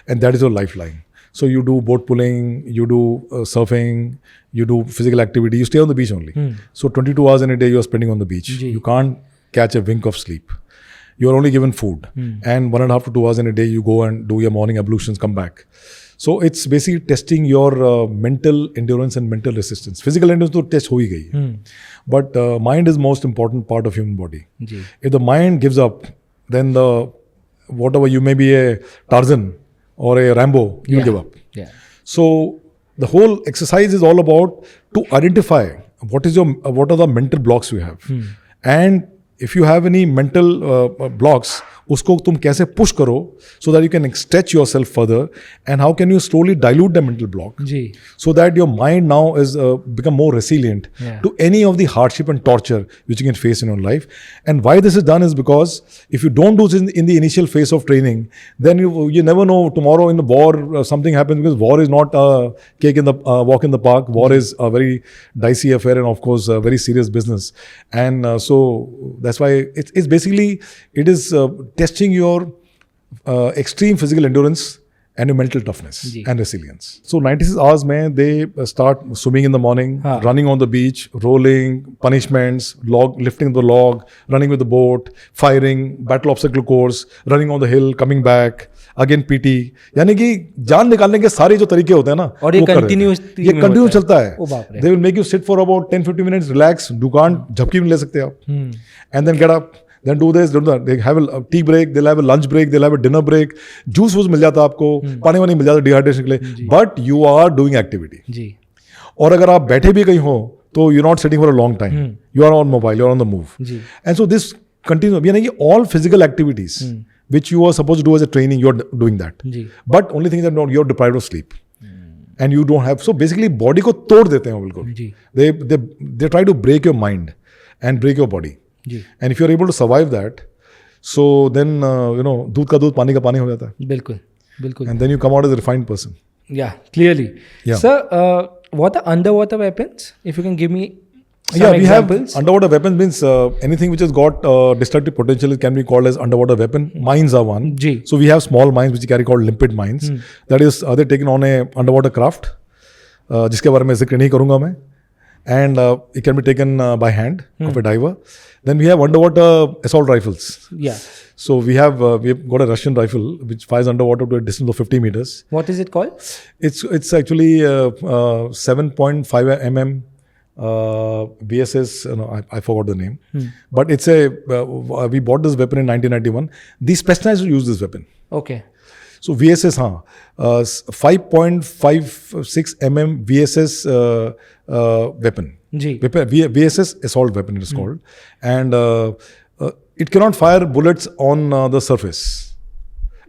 and that is your lifeline. So you do boat pulling, you do surfing, you do physical activity, you stay on the beach only. So 22 hours in a day you are spending on the beach. You can't catch a wink of sleep. You are only given food, and 1.5 to 2 hours in a day you go and do your morning ablutions, come back. So it's basically testing your mental endurance and mental resistance. Physical endurance to test हो ही गई. But mind is most important part of human body. If the mind gives up, then whatever you may be a Tarzan or a Rambo, you give up. So the whole exercise is all about to identify what are the mental blocks you have, and if you have any mental blocks, उसको तुम कैसे push करो so that you can stretch yourself further, and how can you slowly dilute the mental block so that your mind now is become more resilient to any of the hardship and torture which you can face in your life. And why this is done is because if you don't do this in the initial phase of training, then you never know tomorrow in the war something happens, because war is not a cake in the walk in the park. War is a very dicey affair, and of course a very serious business. And so that's why it's basically it is testing your extreme physical endurance and your mental toughness and resilience. So 96 hours mein they start swimming in the morning, running on the beach, rolling, punishments, lifting the log, running with the boat, firing, battle obstacle course, running on the hill, coming back, again PT. यानी कि जान निकालने के सारे जो तरीके होते हैं ना, और ये कंटिन्यू चलता है. They will make you sit for about 10-15 minutes, relax, you can't झपकी भी ले सकते आप, and then get up. Then do this, do that. They have a tea break, they'll have a lunch break, they'll have a dinner break. Juice मिल जाता आपको, पानी वानी मिल जाता डिहाइड्रेशन के लिए. But you are doing activity. और अगर आप बैठे भी कहीं हो, तो you're not sitting for a long time. You are on mobile, you're on the move. And so this continues. यानी कि all physical activities which you are supposed to do as a training, you're doing that. But only thing is that you're deprived of sleep. And you don't have. So basically body को तोड़ देते हैं बिल्कुल. They try to break your mind and break your body. And if you're able to survive that, so then दूध का दूध पानी का पानी हो जाता है. बिल्कुल. And then you come out as a refined person. Yeah, clearly. Sir, what are underwater weapons? If you can give me some examples. Have underwater weapons means anything which has got destructive potential can be called as underwater weapon. Mines are one. So we have small mines which we carry called limpet mines. That is they're taken on a underwater craft, जिसके बारे में जिक्र नहीं करूँगा मैं. and it can be taken by hand of a diver. Then we have underwater assault rifles. Yeah. So we have got a Russian rifle which fires underwater to a distance of 50 meters. What is it called? It's actually 7.5 mm VSS. No, I forgot the name. But it's we bought this weapon in 1991. The specialized use this weapon. Okay. So VSS, 5.56 mm VSS weapon. VSS assault weapon it is called, and it cannot fire bullets on the surface.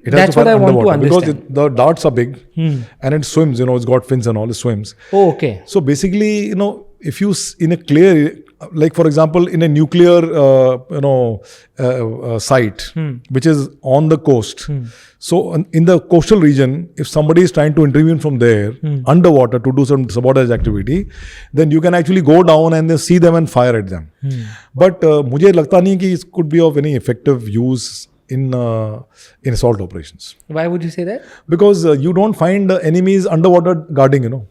It That's what I want to understand. Because the darts are big and it swims. It's got fins and all. It swims. Oh, okay. So basically, if you in a clear, like for example, in a nuclear, site which is on the coast. So in the coastal region, if somebody is trying to intervene from there underwater to do some sabotage activity, then you can actually go down and then see them and fire at them. But मुझे लगता नहीं कि it could be of any effective use in assault operations. Why would you say that? Because you don't find enemies underwater guarding.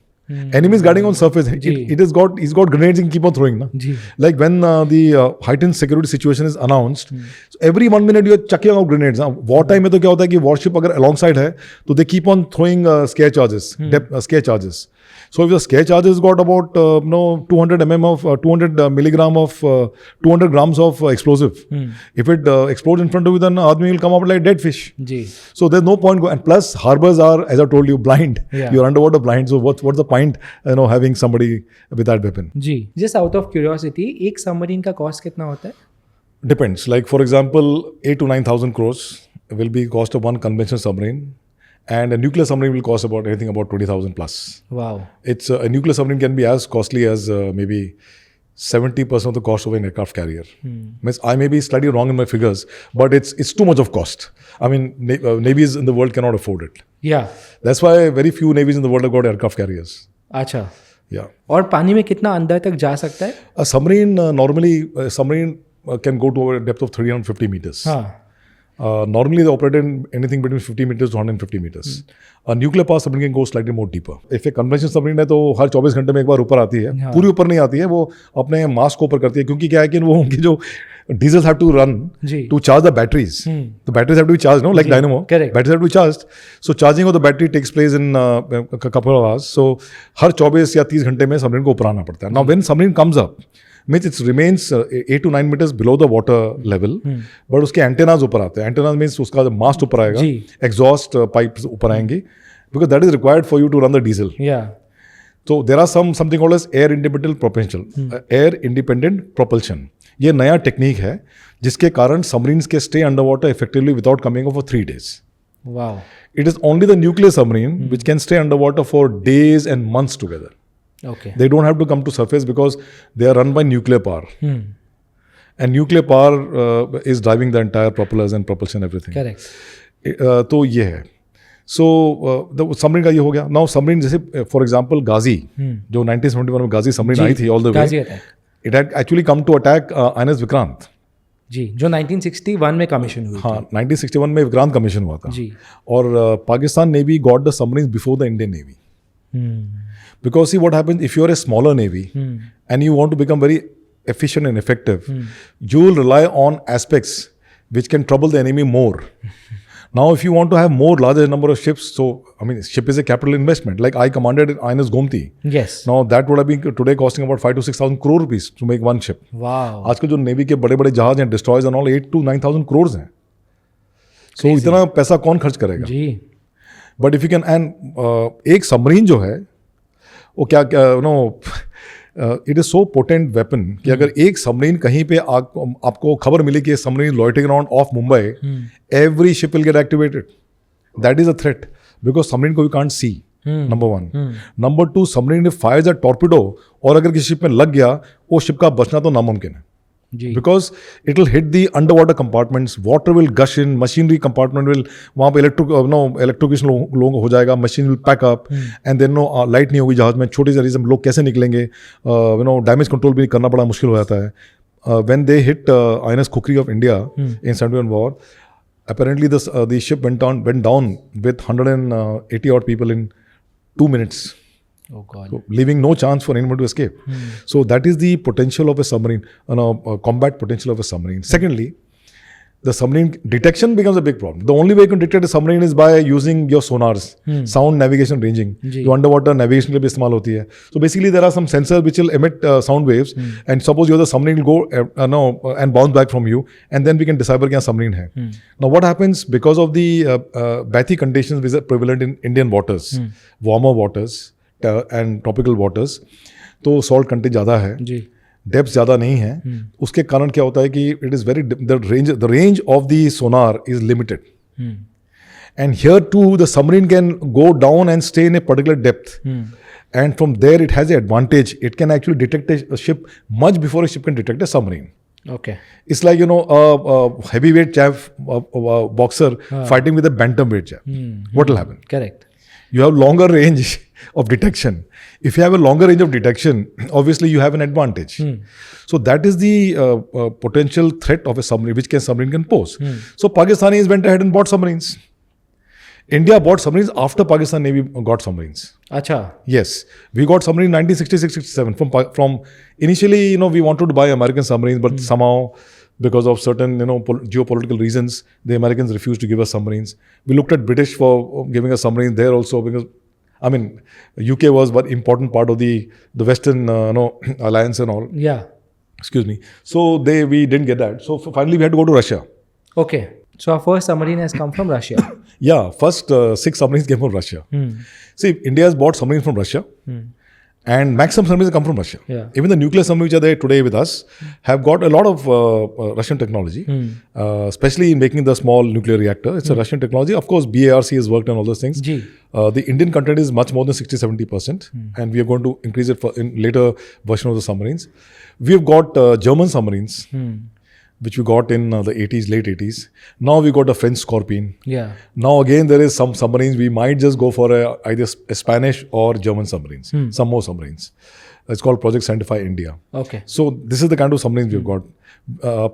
Enemies guarding on surface. He's got grenades and keep on throwing. Na? Like when the heightened security situation is announced, so every 1 minute you are chucking out grenades. War time में तो क्या होता है कि warship अगर alongside है, तो they keep on throwing scare charges, scare charges. So if the scare charges got about 200 milligram of 200 grams of explosive, if it explodes in front of you, then आदमी will come up like dead fish. So there's no point. And plus harbors are, as I told you, blind. You're underwater blind. So what's the point? Having somebody with that weapon. Just out of curiosity, एक submarine का cost कितना होता है? Depends. Like for example, 8 to 9,000 crores will be cost of one conventional submarine. And a nuclear submarine will cost about 20,000 plus. Wow. It's a nuclear submarine can be as costly as maybe 70% of the cost of an aircraft carrier. Means I may be slightly wrong in my figures, but it's too much of cost. I mean, navies in the world cannot afford it. Yeah. That's why very few navies in the world have got aircraft carriers. अच्छा. Yeah. और पानी में कितना अंदर तक जा सकता है? A submarine submarine can go to a depth of 350 meters. Normally they operate in anything between 50 meters to 150 meters. A nuclear power submarine can go slightly more deeper. If a conventional submarine है तो हर 24 घंटे में एक बार ऊपर आती है. पूरी ऊपर नहीं आती है, वो अपने मास को ऊपर करती है, क्योंकि क्या है कि वो उनकी जो diesels have to run to charge the batteries. The batteries have to be charged, like dynamo. Correct. Batteries have to be charged. So charging of the battery takes place in a couple of hours. So हर 24 या 30 घंटे में submarine को ऊपर आना पड़ता है. Now when submarine comes up, means it remains 8 to 9 meters below the water level, but उसके antennas ऊपर आते हैं. Antennas means उसका mast ऊपर आएगा, exhaust pipes ऊपर आएंगी, because that is required for you to run the diesel. Yeah. So there are something called as air independent propulsion. Air independent propulsion. ये नया टेक्निक है जिसके कारण submarines can stay underwater effectively without coming up for 3 days. Wow. It is only the nuclear submarine which can stay underwater for days and months together. Okay. They don't have to come to surface because they are run by nuclear power. And nuclear power is driving the entire propellers and propulsion everything. Correct. तो ये है. So submarine का ये हो गया. Now submarine जैसे for example Ghazi, जो 1971 में Ghazi submarine आई थी all the way. Ghazi attack. It had actually come to attack INS Vikrant. जी, जो 1961 में कमीशन हुई. हाँ, 1961 में विक्रांत कमीशन हुआ था. जी. और Pakistan navy got the submarines before the Indian Navy. Because see what happens if you are a smaller navy and you want to become very efficient and effective, you will rely on aspects which can trouble the enemy more. Now if you want to have more larger number of ships, so I mean ship is a capital investment. Like I commanded INS Gomti. Yes. Now that would have been today costing about 5 to 6,000 crore rupees to make one ship. Wow. आजकल जो navy के बड़े बड़े जहाज हैं, destroyers and all 8 to 9,000 crores हैं. So इतना पैसा कौन खर्च करेगा? जी. But if you can, and एक सबमरीन जो है वो क्या it is so potent weapon कि अगर एक सबमरीन कहीं पे आपको खबर मिली कि submarine loitering around off Mumbai, every ship will get activated. That is a threat because submarine को you can't see. Number 1. Number 2, submarine fires a torpedo और अगर किसी शिप में लग गया, वो शिप का बचना तो नामुमकिन है. Because it will hit the underwater compartments, water will gush in, machinery compartment will, वहाँ पे electrocution हो जाएगा, machine will pack up, and then light नहीं होगी जहाज में, छोटे से रीजन लोग कैसे निकलेंगे, damage control भी करना बड़ा मुश्किल हो जाता है. When they hit INS Kukri of India in 71 war, apparently the ship went down with 180 odd people in 2 minutes. Oh God. So, leaving no chance for anyone to escape. So that is the potential of a submarine, combat potential of a submarine. Secondly, the submarine detection becomes a big problem. The only way you can detect a submarine is by using your sonars, sound navigation ranging. Your underwater navigation ke bhi istemal hoti hai. So basically there are some sensors which will emit sound waves, and suppose the submarine will go and bounce back from you, and then we can decipher kya submarine hai. Now what happens because of the bathy conditions which are prevalent in Indian waters, warmer waters and tropical waters, तो salt content ज़्यादा है, depth ज़्यादा नहीं है, उसके कारण क्या होता है कि it is very the range of the sonar is limited, and here to the submarine can go down and stay in a particular depth, and from there it has a advantage. It can actually detect a ship much before a ship can detect a submarine. Okay. It's like, a heavyweight boxer fighting with a bantamweight chap. What will happen? Correct. You have longer range of detection. If you have a longer range of detection, obviously you have an advantage. So that is the potential threat of a submarine, which submarine can pose. So Pakistanis went ahead and bought submarines. India bought submarines after Pakistan Navy got submarines. Acha. Yes. We got submarine in 1966-67. From initially, we wanted to buy American submarines, but somehow because of certain, geopolitical reasons, the Americans refused to give us submarines. We looked at British for giving us submarines there also, because UK was one important part of the Western alliance and all. Yeah. Excuse me. So we didn't get that. So finally we had to go to Russia. Okay. So our first submarine has come from Russia. Yeah. First 6 submarines came from Russia. See, India has bought submarines from Russia. And maximum submarines come from Russia. Yeah. Even the nuclear submarines which are there today with us have got a lot of Russian technology, especially in making the small nuclear reactor. It's a Russian technology. Of course, BARC has worked on all those things. The Indian content is much more than 60-70%, and we are going to increase it in later version of the submarines. We have got German submarines, which we got in the 80s, late 80s. Now we got a French Scorpion. Yeah. Now again there is some submarines. We might just go for either a Spanish or German submarines. Some more submarines. It's called Project Sanctify India. Okay. So this is the kind of submarines we've got.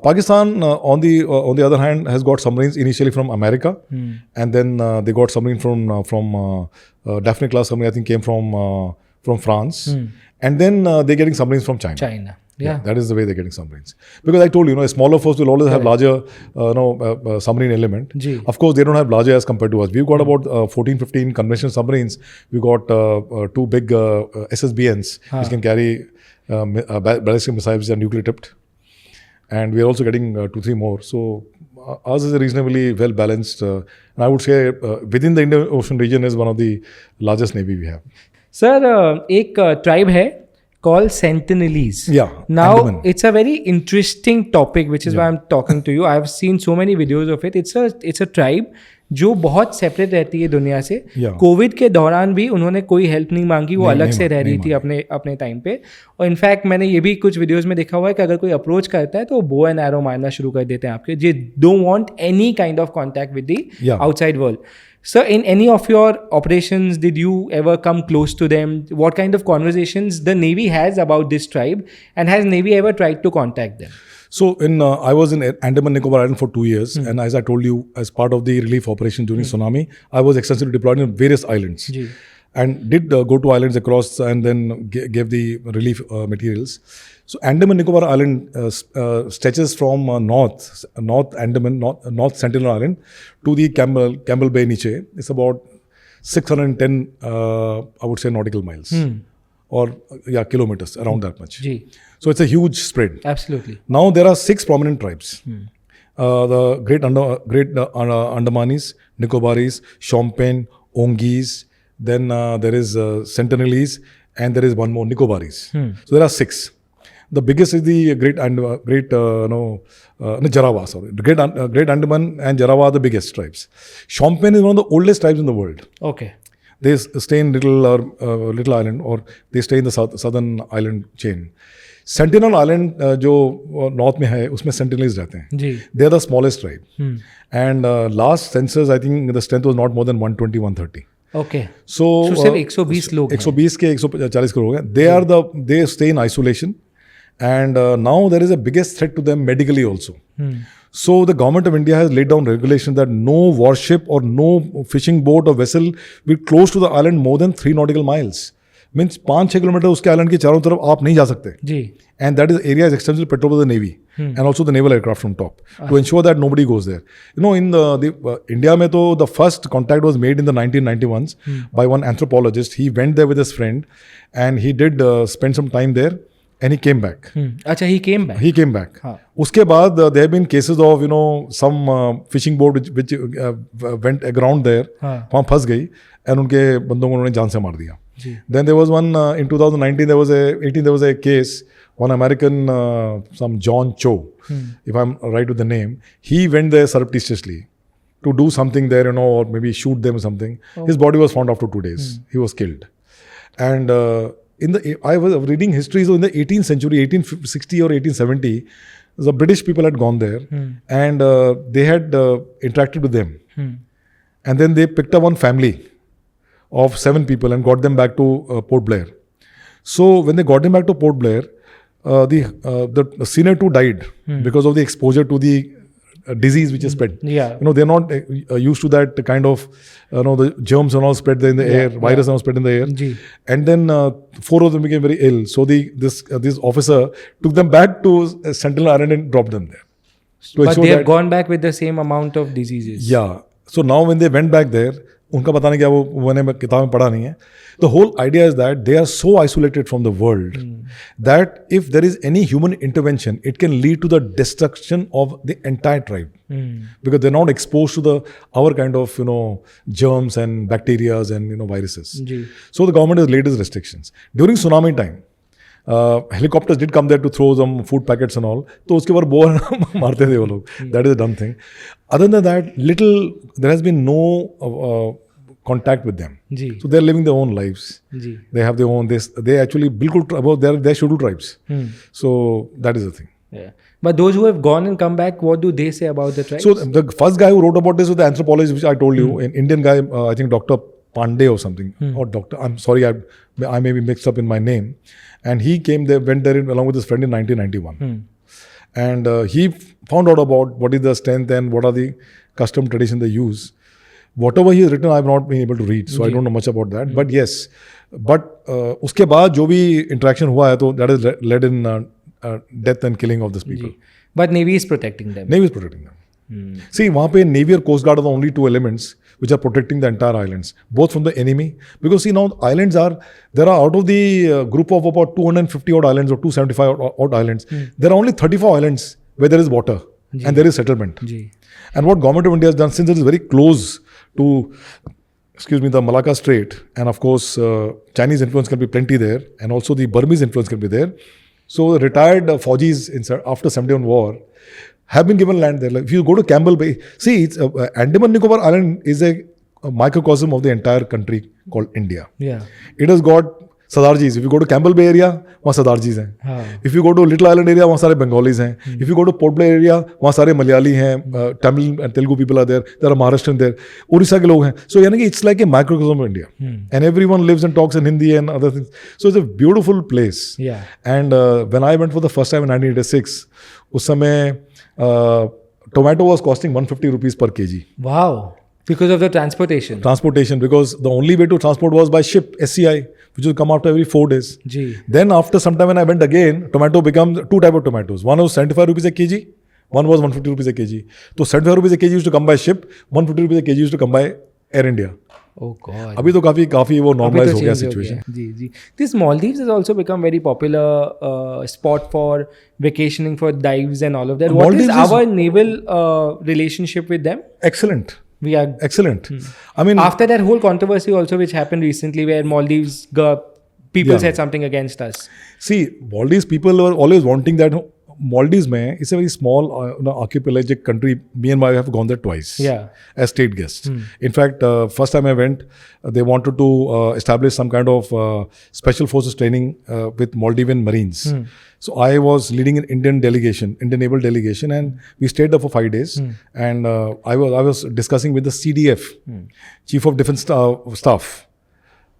Pakistan, on the other hand, has got submarines initially from America, and then they got submarine from Daphne class submarine. I think came from France, and then they're getting submarines from China. Yeah, that is the way they're getting submarines. Because I told you, a smaller force will always have larger, submarine element. Of course, they don't have larger as compared to us. We've got about 14-15 conventional submarines. We've got 2 big SSBNs, which can carry ballistic missiles which are nuclear tipped. And we are also getting 2-3 more. So ours is a reasonably well balanced. And I would say within the Indian Ocean region is one of the largest navy we have. Sir, एक tribe है called Sentinelese. Yeah. Now, Andaman. It's a very interesting topic, which is why I'm talking to you. I've seen so many videos of it. It's a tribe जो बहुत separate रहती है दुनिया से. Covid के दौरान भी उन्होंने कोई हेल्प नहीं मांगी, वो अलग से रह रही थी अपने टाइम पे. और इनफैक्ट मैंने ये भी कुछ वीडियोस में देखा हुआ है कि अगर कोई अप्रोच करता है तो बो एंड एरो मारना शुरू कर देते हैं आपके. They don't want any kind of contact with the outside world. Sir, in any of your operations, did you ever come close to them? What kind of conversations the Navy has about this tribe, and has Navy ever tried to contact them? So, I was in Andaman Nicobar Island for 2 years, and as I told you, as part of the relief operation during tsunami, I was extensively deployed in various islands, and did go to islands across and then gave the relief materials. So Andaman Nicobar Island stretches from North Andaman, North Sentinel Island to the Campbell Bay niche. It's about 610, I would say, nautical miles. Or kilometers, around that much. So it's a huge spread. Absolutely. Now there are 6 prominent tribes. The Great Andamanis, Nicobaris, Shompen, Ongis, then there is Sentinelese, and there is one more, Nicobaris. So there are 6. The biggest is the Great Jarawa. Sorry, the Great Andaman and Jarawa are the biggest tribes. Shompen is one of the oldest tribes in the world. Okay. They stay in Little Island, or they stay in the southern island chain. Sentinel Island, जो north में है, उसमें Sentinelese रहते हैं. They are the smallest tribe. And last census, I think the strength was not more than 120-130. Okay. So सिर्फ 120 लोग. 120 के 140 करोड़ हैं. They stay in isolation. And now there is a biggest threat to them medically also. So the government of India has laid down regulations that no warship or no fishing boat or vessel will close to the island more than 3 nautical miles. Means 5-6 kilometre उसके island के चारों तरफ आप नहीं जा सकते जी. And that is area is extensively patrol by the navy and also the naval aircraft from top to ensure that nobody goes there. You know in the India में तो the first contact was made in the 1991 by one anthropologist. He went there with his friend and he did spend some time there and he came back. अच्छा, he came back. He came back. हाँ. उसके बाद there have been cases of you know some fishing boat which went aground there. हाँ. वहाँ फंस गई and उनके बंदों को उन्होंने जान से मार दिया. जी. Then there was one in 2019 there was a case, one American some John Cho, if I'm right with the name, he went there surreptitiously to do something there, you know, or maybe shoot them or something. His body was found after 2 days. He was killed. And I was reading history, so in the 18th century, 1860 or 1870, the British people had gone there and they had interacted with them. And then they picked up one family of 7 people and got them back to Port Blair. So when they got them back to Port Blair, the senior 2 died because of the exposure to the disease which is spread. Yeah. You know, they're not used to that kind of, you know, the germs and all spread in the air, virus and all spread in the air. Gee. And then 4 of them became very ill. So this officer took them back to Sentinel Island and dropped them there. But they have gone back with the same amount of diseases. Yeah. So now when they went back there, उनका पता नहीं क्या वो मैंने किताब में पढ़ा नहीं है. The whole idea is that they are so isolated from the world that if there is any human intervention, it can lead to the destruction of the entire tribe because they're not exposed to our kind of, you know, germs and bacteria and, you know, viruses. So the government has laid its restrictions. During tsunami time, helicopters did come there to throw some food packets and all. तो उसके बाद bore मारते थे वो लोग. That is a dumb thing. Other than that, there has been no contact with them. So they're living their own lives. They have their own. They actually बिल्कुल they're scheduled tribes. So that is the thing. Yeah. But those who have gone and come back, what do they say about the tribes? So the first guy who wrote about this was the anthropologist, which I told you, an Indian guy, I think Dr. Pandey or something, or Doctor. I'm sorry, I may be mixed up in my name. And he went there along with his friend in 1991. And he found out about what is the strength and what are the custom tradition they use. Whatever he has written, I have not been able to read, so I don't know much about that. But yes, उसके बाद जो भी interaction हुआ है, तो that has led in death and killing of these people. But Navy is protecting them. Navy is protecting them. See, वहाँ पे Navy और Coast Guard are the only 2 elements which are protecting the entire islands, both from the enemy. Because see, now islands there are out of the group of about 250 odd islands or 275 odd islands, there are only 34 islands where there is water and there is settlement. And what government of India has done, since it is very close to, the Malacca Strait, and of course Chinese influence can be plenty there, and also the Burmese influence can be there. So the retired Fauji's after 71 war have been given land there. Like if you go to Campbell Bay, see, it's Andaman Nicobar Island is a microcosm of the entire country called India. Yeah, it has got Sardarjis. If you go to Campbell Bay area, वहाँ Sardarjis हैं. If you go to Little Island area, वहाँ सारे Bengalis हैं. If you go to Port Blair area, वहाँ सारे Malayali हैं. Tamil and Telugu people are there. There are Maharashtrian there. Orissa के लोग हैं. So यानी कि it's like a microcosm of India, and everyone lives and talks in Hindi and other things. So it's a beautiful place. Yeah. And when I went for the first time in 1986, उस समय tomato was costing 150 rupees per kg. Wow. Because of the transportation. Because the only way to transport was by ship, SCI, which will come after every 4 days. Then after some time when I went again, tomato becomes 2 types of tomatoes. One was 75 rupees a kg, one was 150 rupees a kg. So 75 rupees a kg used to come by ship, 150 rupees a kg used to come by Air India. Oh God. अभी तो काफी वो normalize हो गया situation. Ji. This Maldives has also become very popular spot for vacationing, for dives and all of that. What is our naval relationship with them? Excellent. We are excellent. I mean, after that whole controversy also which happened recently where Maldives people said something against us. See, Maldives people were always wanting that. Maldives mein, it's a very small archipelagic country. Me and my wife have gone there twice as state guests. In fact, first time I went, they wanted to establish some kind of special forces training with Maldivian Marines. So I was leading an Indian naval delegation, and we stayed there for 5 days. And I was discussing with the CDF, Chief of Defence Staff.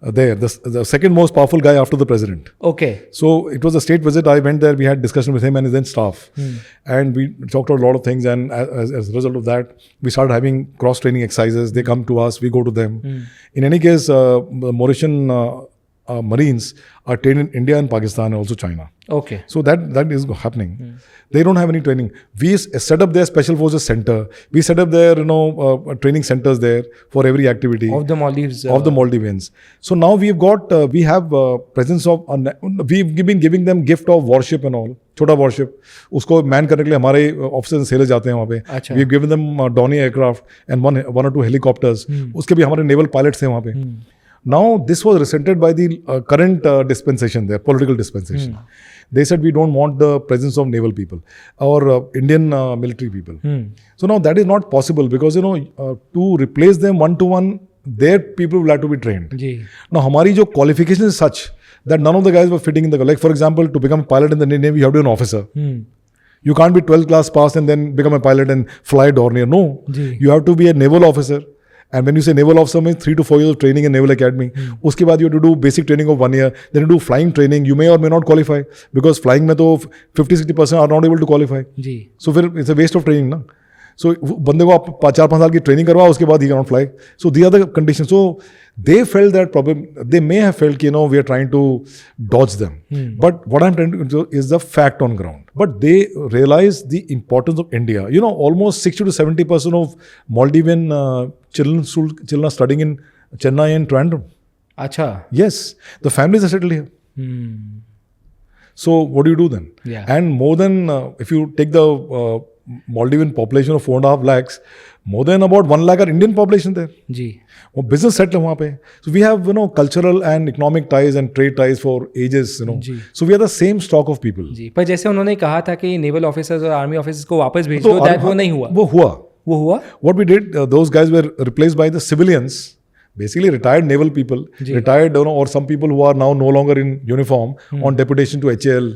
There, the second most powerful guy after the president. Okay. So it was a state visit. I went there. We had discussion with him and his then staff, and we talked about a lot of things. And as a result of that, we started having cross training exercises. They come to us, we go to them. In any case, the Mauritian Marines are trained in India and Pakistan and also China. Okay. So that is happening. They don't have any training. We set up their Special Forces Center. We set up their training centers there for every activity of the Maldives. Of the Maldivians. So now we have presence of. We've been giving them gift of warship and all. छोटा warship. उसको man करने के लिए हमारे officers and sailors जाते हैं वहाँ पे. अच्छा. We've given them Donny aircraft and one or two helicopters. उसके भी हमारे naval pilots हैं वहाँ पे. Now this was resented by the current dispensation there, political dispensation. They said we don't want the presence of naval people or Indian military people. So now that is not possible because to replace them one to one, their people will have to be trained. Now हमारी जो qualification is such that none of the guys were fitting in the, like for example, to become a pilot in the Navy, you have to be an officer. You can't be 12th class pass and then become a pilot and fly Dornier. No, you have to be a naval officer. And when you say naval officer means 3 to 4 years of training in Naval Academy. Uske baad you have to do basic training of 1 year. Then you do flying training. You may or may not qualify because flying mein to 50-60% are not able to qualify. So it's a waste of training, na? So bande ko aap 4-5 saal ki training karwa, uske baad he cannot fly. So these are the conditions. So they felt that problem. They may have felt we are trying to dodge them. But what I'm trying to do is the fact on ground. But they realize the importance of India. Almost 60 to 70% of Maldivian children are studying in Chennai and Trivandrum. Acha. Yes. The families are settled here. So what do you do then? Yeah. And more than, if you take the Maldivian population of 4.5 lakhs, more than about 1 lakh are Indian population there. वो business settle वहाँ पे. So we have cultural and economic ties and trade ties for ages. So we are the same stock of people. पर जैसे उन्होंने कहा था कि naval officers और army officers को वापस भेज दो, that वो नहीं हुआ. वो हुआ. What we did, those guys were replaced by the civilians. Basically retired naval people, retired or some people who are now no longer in uniform on deputation to HAL.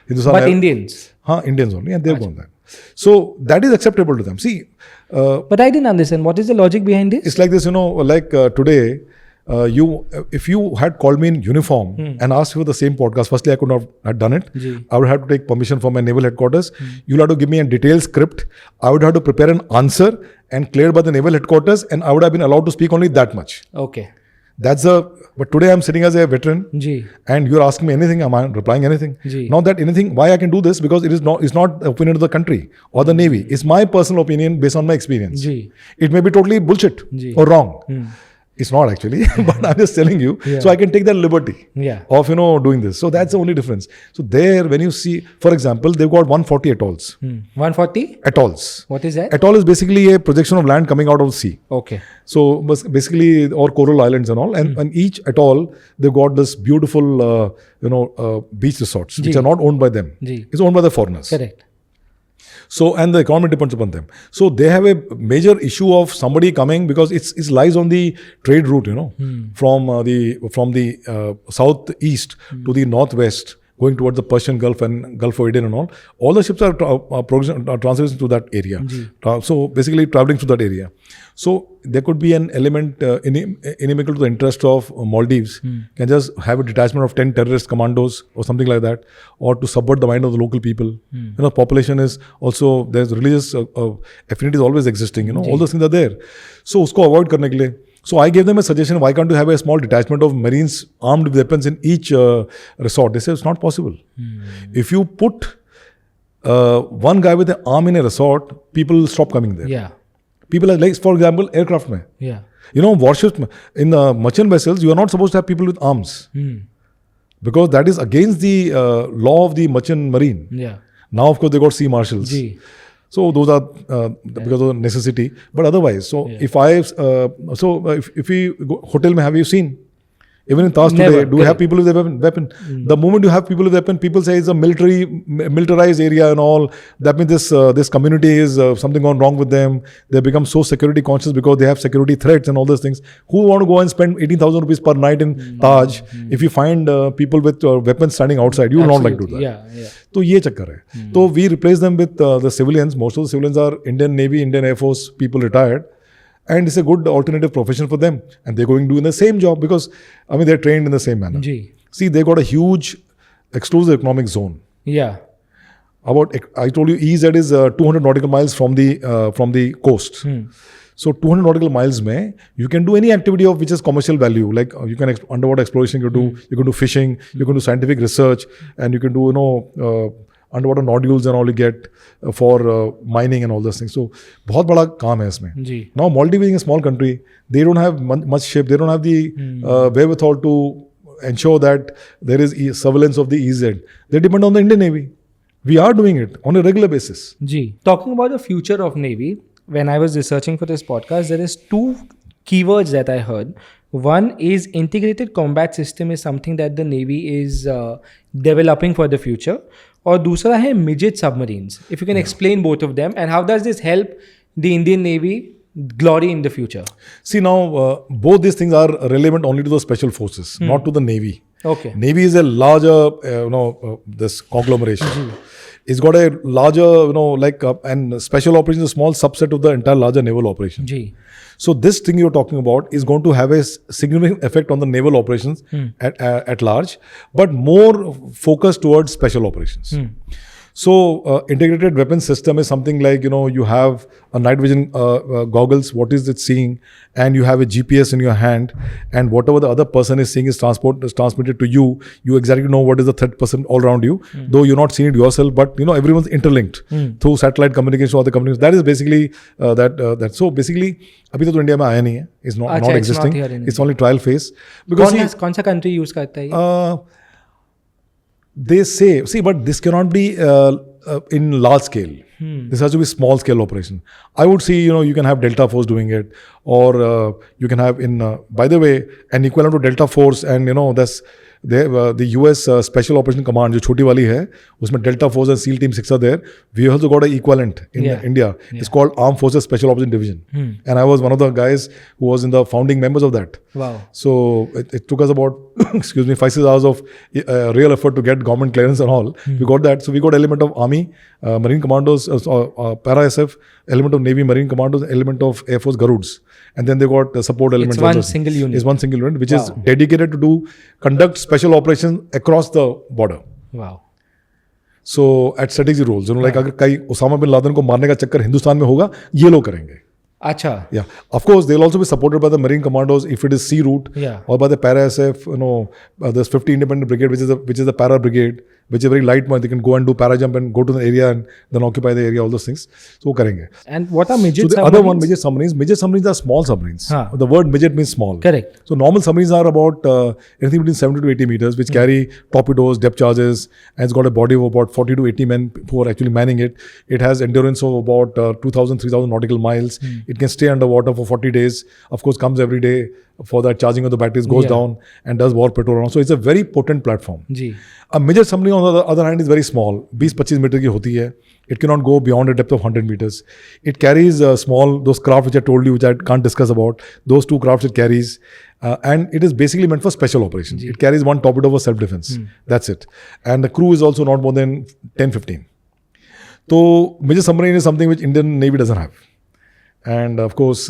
But Indians? Indians only, and they've gone there. So that is acceptable to them. See, but I didn't understand. What is the logic behind this? It's like this, like today, if you had called me in uniform and asked for the same podcast, firstly I could not have done it. I would have to take permission from my naval headquarters. You'll have to give me a detailed script. I would have to prepare an answer and cleared by the naval headquarters, and I would have been allowed to speak only that much. Okay. But today I'm sitting as a veteran, and you're asking me anything, am I replying anything? Not that anything, why I can do this, because it's not the opinion of the country or the Navy. It's my personal opinion based on my experience. It may be totally bullshit or wrong. It's not actually, but I'm just telling you. So I can take that liberty of, doing this. So that's the only difference. So there, when you see, for example, they've got 140 atolls. 140? Atolls. What is that? Atoll is basically a projection of land coming out of the sea. Okay. So basically, or coral islands and all. And each atoll, they've got this beautiful, beach resorts, which are not owned by them. It's owned by the foreigners. Correct. So, and the economy depends upon them. So they have a major issue of somebody coming because it lies on the trade route, from the southeast to the northwest, going towards the Persian Gulf and Gulf of Aden and all. All the ships are transiting to that area. So basically traveling through that area. So there could be an element inimical to the interest of Maldives. Can just have a detachment of 10 terrorist commandos or something like that, or to subvert the mind of the local people. Population is also, there's religious affinities always existing. All those things are there. So usko avoid karne ke liye. So I gave them a suggestion, why can't you have a small detachment of Marines armed with weapons in each resort? They said it's not possible. If you put one guy with an arm in a resort, people will stop coming there. Yeah. People are like, for example, aircraft mein. Yeah. Warships, in the merchant vessels, you are not supposed to have people with arms. Because that is against the law of the merchant marine. Yeah. Now, of course, they got sea marshals. So those are because of necessity. But otherwise, so if we go hotel mein, have you seen? Even in Taj today, do you have people with a weapon? The moment you have people with a weapon, people say it's a militarized area and all. That means this community is something gone wrong with them. They become so security conscious because they have security threats and all those things. Who want to go and spend 18,000 rupees per night in Taj if you find people with weapons standing outside? You will not like to do that. So ये चक्कर है. So we replace them with the civilians. Most of the civilians are Indian Navy, Indian Air Force people retired. And it's a good alternative profession for them. And they're going to do the same job because, they're trained in the same manner. See, they got a huge exclusive economic zone. Yeah. I told you, EZ is 200 nautical miles from the coast. So 200 nautical miles mein, you can do any activity of which is commercial value. Like you can underwater exploration, you can do fishing, you can do scientific research, and you can do underwater nodules and all you get for mining and all those things. So बहुत बड़ा काम है इसमें. Now Maldives being a small country, they don't have much ship. They don't have the wherewithal to ensure that there is surveillance of the EZ. They depend on the Indian Navy. We are doing it on a regular basis. Talking about the future of Navy, when I was researching for this podcast, there is 2 keywords that I heard. One is integrated combat system is something that the Navy is developing for the future. और दूसरा है midget submarines. If you can explain both of them and how does this help the Indian Navy glory in the future? See now, both these things are relevant only to the special forces, not to the Navy. Okay. Navy is a larger, this conglomeration. It's got a larger, and special operations is a small subset of the entire larger naval operation. So this thing you're talking about is going to have a significant effect on the naval operations at large, but more focused towards special operations. So integrated weapon system is something like, you have a night vision goggles, what is it seeing? And you have a GPS in your hand, and whatever the other person is seeing is transmitted to you. You exactly know what is the threat person all around you, though you're not seeing it yourself, but everyone's interlinked through satellite communication or other communication. That is basically that. So basically, अभी तो India में आया नहीं है. It's not existing. It's only trial phase. Because कौन सा country use करता है? They say, but this cannot be in large scale. This has to be small scale operation. I would see, you can have Delta Force doing it, or you can have by the way, an equivalent to Delta Force, and that's the US Special Operation Command, जो छोटी वाली है, उसमें Delta Force and SEAL Team 6 are there. We also got an equivalent in India. It's called Armed Forces Special Operation Division. And I was one of the guys who was in the founding members of that. Wow. So it took us about, 5-6 hours of real effort to get government clearance and all. We got that. So we got element of Army, Marine Commandos, Para-SF, element of Navy, Marine Commandos, element of Air Force Garuds. And then they got support elements. It's one single unit. It's one single unit, which is dedicated to conduct special operations across the border. Wow. So at strategic roles, like अगर कहीं Osama bin Laden को मारने का चक्कर हिंदुस्तान में होगा, ये लोग करेंगे. Acha. Yeah. Of course, they'll also be supported by the Marine Commandos if it is sea route, or by the Para-SF. There's 50 Independent Brigade, which is the Para Brigade, which is very light one. They can go and do para jump and go to the area and then occupy the area, all those things. So, karenge. And what are midget submarines? So the other one, midget submarines. Midget submarines are small submarines. The word midget means small. Correct. So normal submarines are about anything between 70 to 80 meters, which carry torpedoes, depth charges, and it's got a body of about 40 to 80 men who are actually manning it. It has endurance of about 2,000, 3,000 nautical miles. It can stay underwater for 40 days. Of course, comes every day for that charging of the batteries, goes down and does war patrol around. So it's a very potent platform. A midget submarine on the other hand is very small. 20-25 meter ki hoti hai. It cannot go beyond a depth of 100 meters. It carries those craft which I told you, which I can't discuss about. Those 2 crafts it carries. And it is basically meant for special operations. It carries 1 torpedo for self-defense. That's it. And the crew is also not more than 10-15. So midget submarine is something which Indian Navy doesn't have. And of course...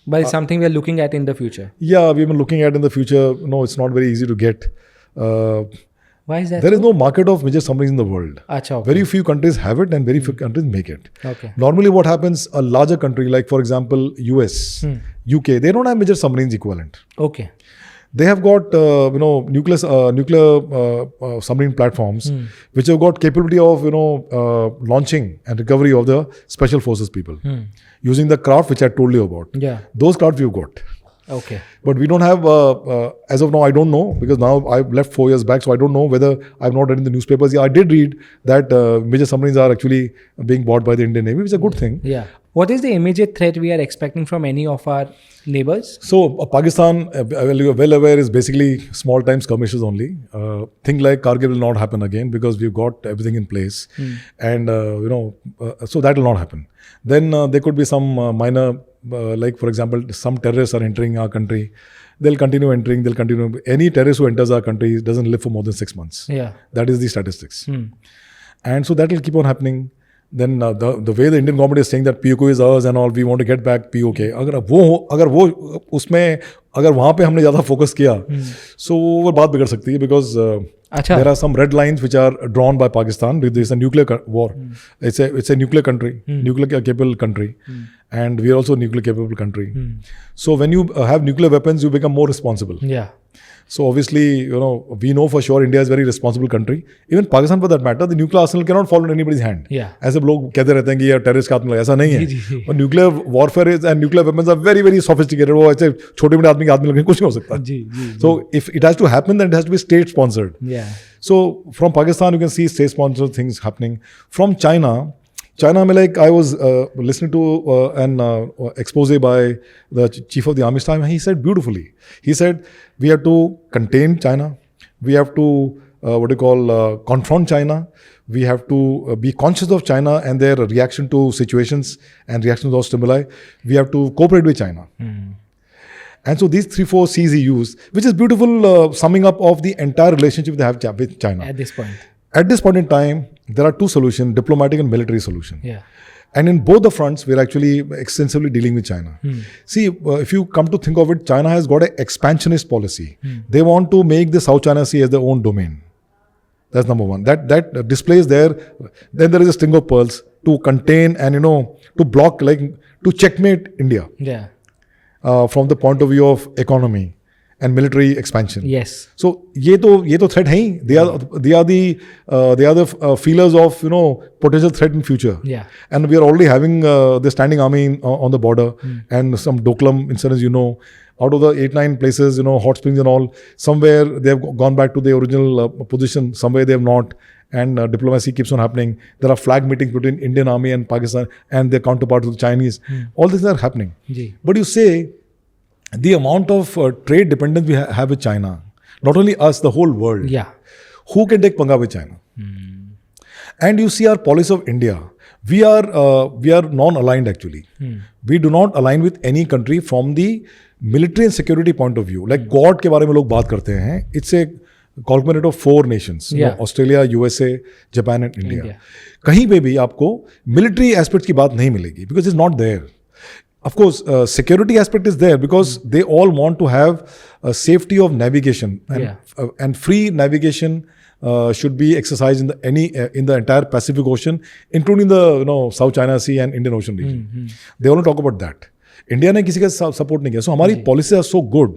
but it's something we're looking at in the future. Yeah, we've been looking at in the future. No, it's not very easy to get. Why is that? There is no market of midget submarines in the world. Okay. Very few countries have it and very few countries make it. Okay. Normally what happens, a larger country like for example US, UK, they don't have midget submarines equivalent. Okay. They have got nuclear submarine platforms which have got capability of launching and recovery of the special forces people using the craft which I told you about. Yeah. Those crafts we've got. Okay. But we don't have, as of now, I don't know, because now I've left 4 years back, so I don't know whether I've not read in the newspapers. Yeah, I did read that midget submarines are actually being bought by the Indian Navy, which is a good thing. Yeah. What is the immediate threat we are expecting from any of our neighbors? So, Pakistan, you're well aware, is basically small time skirmishes only. Thing like Kargil will not happen again because we've got everything in place. And, so that will not happen. Then there could be some minor, like for example, some terrorists are entering our country. They'll continue entering, any terrorist who enters our country doesn't live for more than 6 months. Yeah. That is the statistics. And so that will keep on happening. Then the way the Indian government is saying that POK is ours and all, we want to get back POK. अगर वो उसमें अगर वहाँ पे हमने ज़्यादा focus किया, so वो बात बिगड़ सकती है because there are some red lines which are drawn by Pakistan. This is a nuclear war. It's a nuclear country, nuclear capable country, and we are also a nuclear capable country. So when you have nuclear weapons, you become more responsible. Yeah. So obviously, we know for sure India is a very responsible country. Even Pakistan, for that matter, the nuclear arsenal cannot fall in anybody's hand. Yeah. ऐसे लोग कहते रहते हैं कि ये terrorist का हाथ में लगा, ऐसा नहीं है. और nuclear warfare and nuclear weapons are very, very sophisticated. वो ऐसे छोटे मोटे आदमी के हाथ में लगने कुछ नहीं हो सकता. So if it has to happen, then it has to be state sponsored. Yeah. So from Pakistan, you can see state sponsored things happening. From China, I was listening to an expose by the chief of the army staff, and he said beautifully. He said, we have to contain China. We have to, confront China. We have to be conscious of China and their reaction to situations and reactions to stimuli. We have to cooperate with China. And so these 3-4 C's he used, which is beautiful summing up of the entire relationship they have with China. At this point. At this point in time, there are two solutions, diplomatic and military solution. Yeah. And in both the fronts, we're actually extensively dealing with China. See, if you come to think of it, China has got an expansionist policy. They want to make the South China Sea as their own domain. That's number one. That displays there. Then there is a string of pearls to contain and, to block, to checkmate India. Yeah. From the point of view of economy and military expansion. Yes. So ये तो threat है ही. They are the feelers of potential threat in future. Yeah. And we are already having the standing army on the border and some Doklam incidents. Out of the 8-9 places, hot springs and all, somewhere they have gone back to the original position. Somewhere they have not. And diplomacy keeps on happening. There are flag meetings between Indian army and Pakistan and their counterparts, the Chinese. All these are happening. But you say the amount of trade dependence we have with China, not only us, the whole world. Yeah. Who can take panga with China? And you see our policy of India. We are non-aligned actually. We do not align with any country from the military and security point of view. Like God के बारे में लोग बात करते हैं. It's a conglomerate of 4 nations. Australia, USA, Japan and India. कहीं पे भी आपको military aspects की बात नहीं मिलेगी because it's not there. Of course, security aspect is there because they all want to have safety of navigation and free navigation should be exercised in the entire Pacific Ocean, including the South China Sea and Indian Ocean region. They only talk about that. India ने किसी का support नहीं किया. So हमारी policies are so good.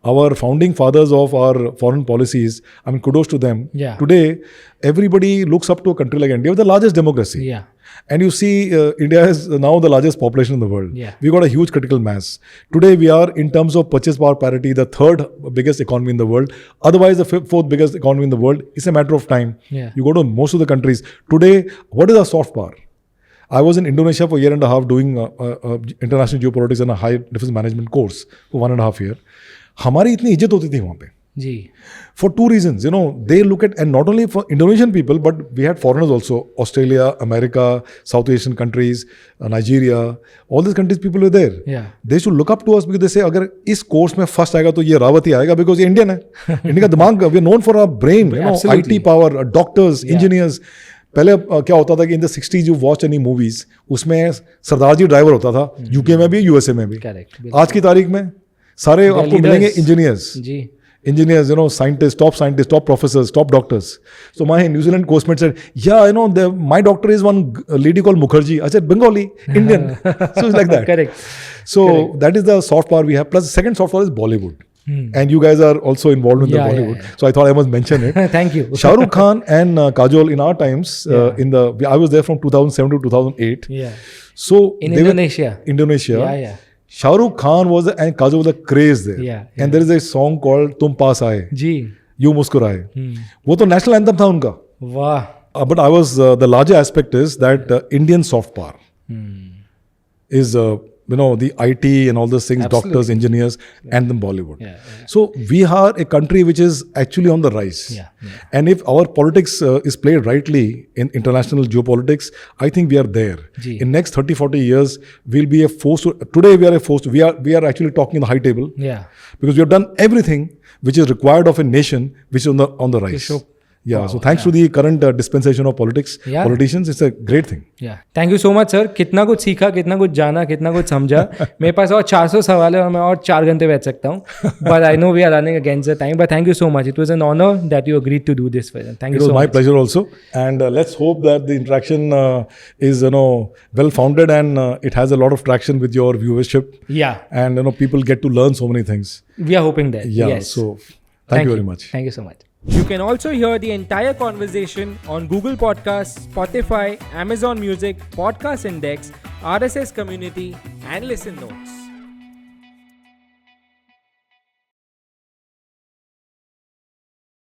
Our founding fathers of our foreign policies, I mean, kudos to them. Yeah. Today, everybody looks up to a country like India with the largest democracy. Yeah. And you see, India is now the largest population in the world. Yeah. We got a huge critical mass. Today, we are, in terms of purchase power parity, the 3rd biggest economy in the world. Otherwise, the 4th biggest economy in the world. It's a matter of time. Yeah. You go to most of the countries. Today, what is our soft power? I was in Indonesia for a year and a half doing international geopolitics and a high defense management course for 1.5 years. हमारी इतनी इज्जत होती थी वहाँ पे. जी. For 2 reasons, they look at, and not only for Indonesian people, but we had foreigners also, Australia, America, South Asian countries, Nigeria, all these countries, people were there. Yeah. They should look up to us because they say, अगर इस course में first आएगा तो ये रावत ही आएगा because ये Indian है. India का दिमाग, we are known for our brain, IT power, doctors, engineers. पहले क्या होता था कि in the 60s you watch any movies, उसमें सरदार जी ड्राइवर होता था, यूके में भी, यूएसए में भी. आज की तारीख में सारे आपको मिलेंगे engineers, scientist, top professors, top doctors. So my New Zealand coursemate said, yeah my doctor is one lady called Mukherjee. अच्छा, Bengali, Indian. So it's like that. Correct. So that is the soft power we have. Plus second soft power is Bollywood. And you guys are also involved in the Bollywood. Yeah. So I thought I must mention it. Thank you. Shah Rukh Khan and Kajol in our times, I was there from 2007 to 2008. Yeah. So in Indonesia. Yeah. Shah Rukh Khan and Kajol was a craze there. Yeah. And there is a song called Tum Paas Aaye. जी. You मुस्कुराए. वो तो national anthem था उनका. वाह. But I was the larger aspect is that Indian soft power is the IT and all those things, absolutely. Doctors, engineers, and then Bollywood. Yeah. So we are a country which is actually on the rise. Yeah. And if our politics is played rightly in international geopolitics, I think we are there. In next 30-40 years, we'll be a force. Today we are a force. We are actually talking in the high table. Yeah. Because we have done everything which is required of a nation which is on the rise. Yeah, so thanks to the current dispensation of politicians, it's a great thing. Yeah, thank you so much, sir. कितना कुछ सीखा, कितना कुछ जाना, कितना कुछ समझा. मेरे पास और 400 सवाल है और मैं और 4 घंटे बैठ सकता हूँ. But I know we are running against the time. But thank you so much. It was an honor that you agreed to do this. Thank you so much. It was my pleasure also. And let's hope that the interaction is well founded and it has a lot of traction with your viewership. Yeah. And people get to learn so many things. We are hoping that. Yeah. Yes. So thank you very much. Thank you so much. You can also hear the entire conversation on Google Podcasts, Spotify, Amazon Music, Podcast Index, RSS Community, and Listen Notes.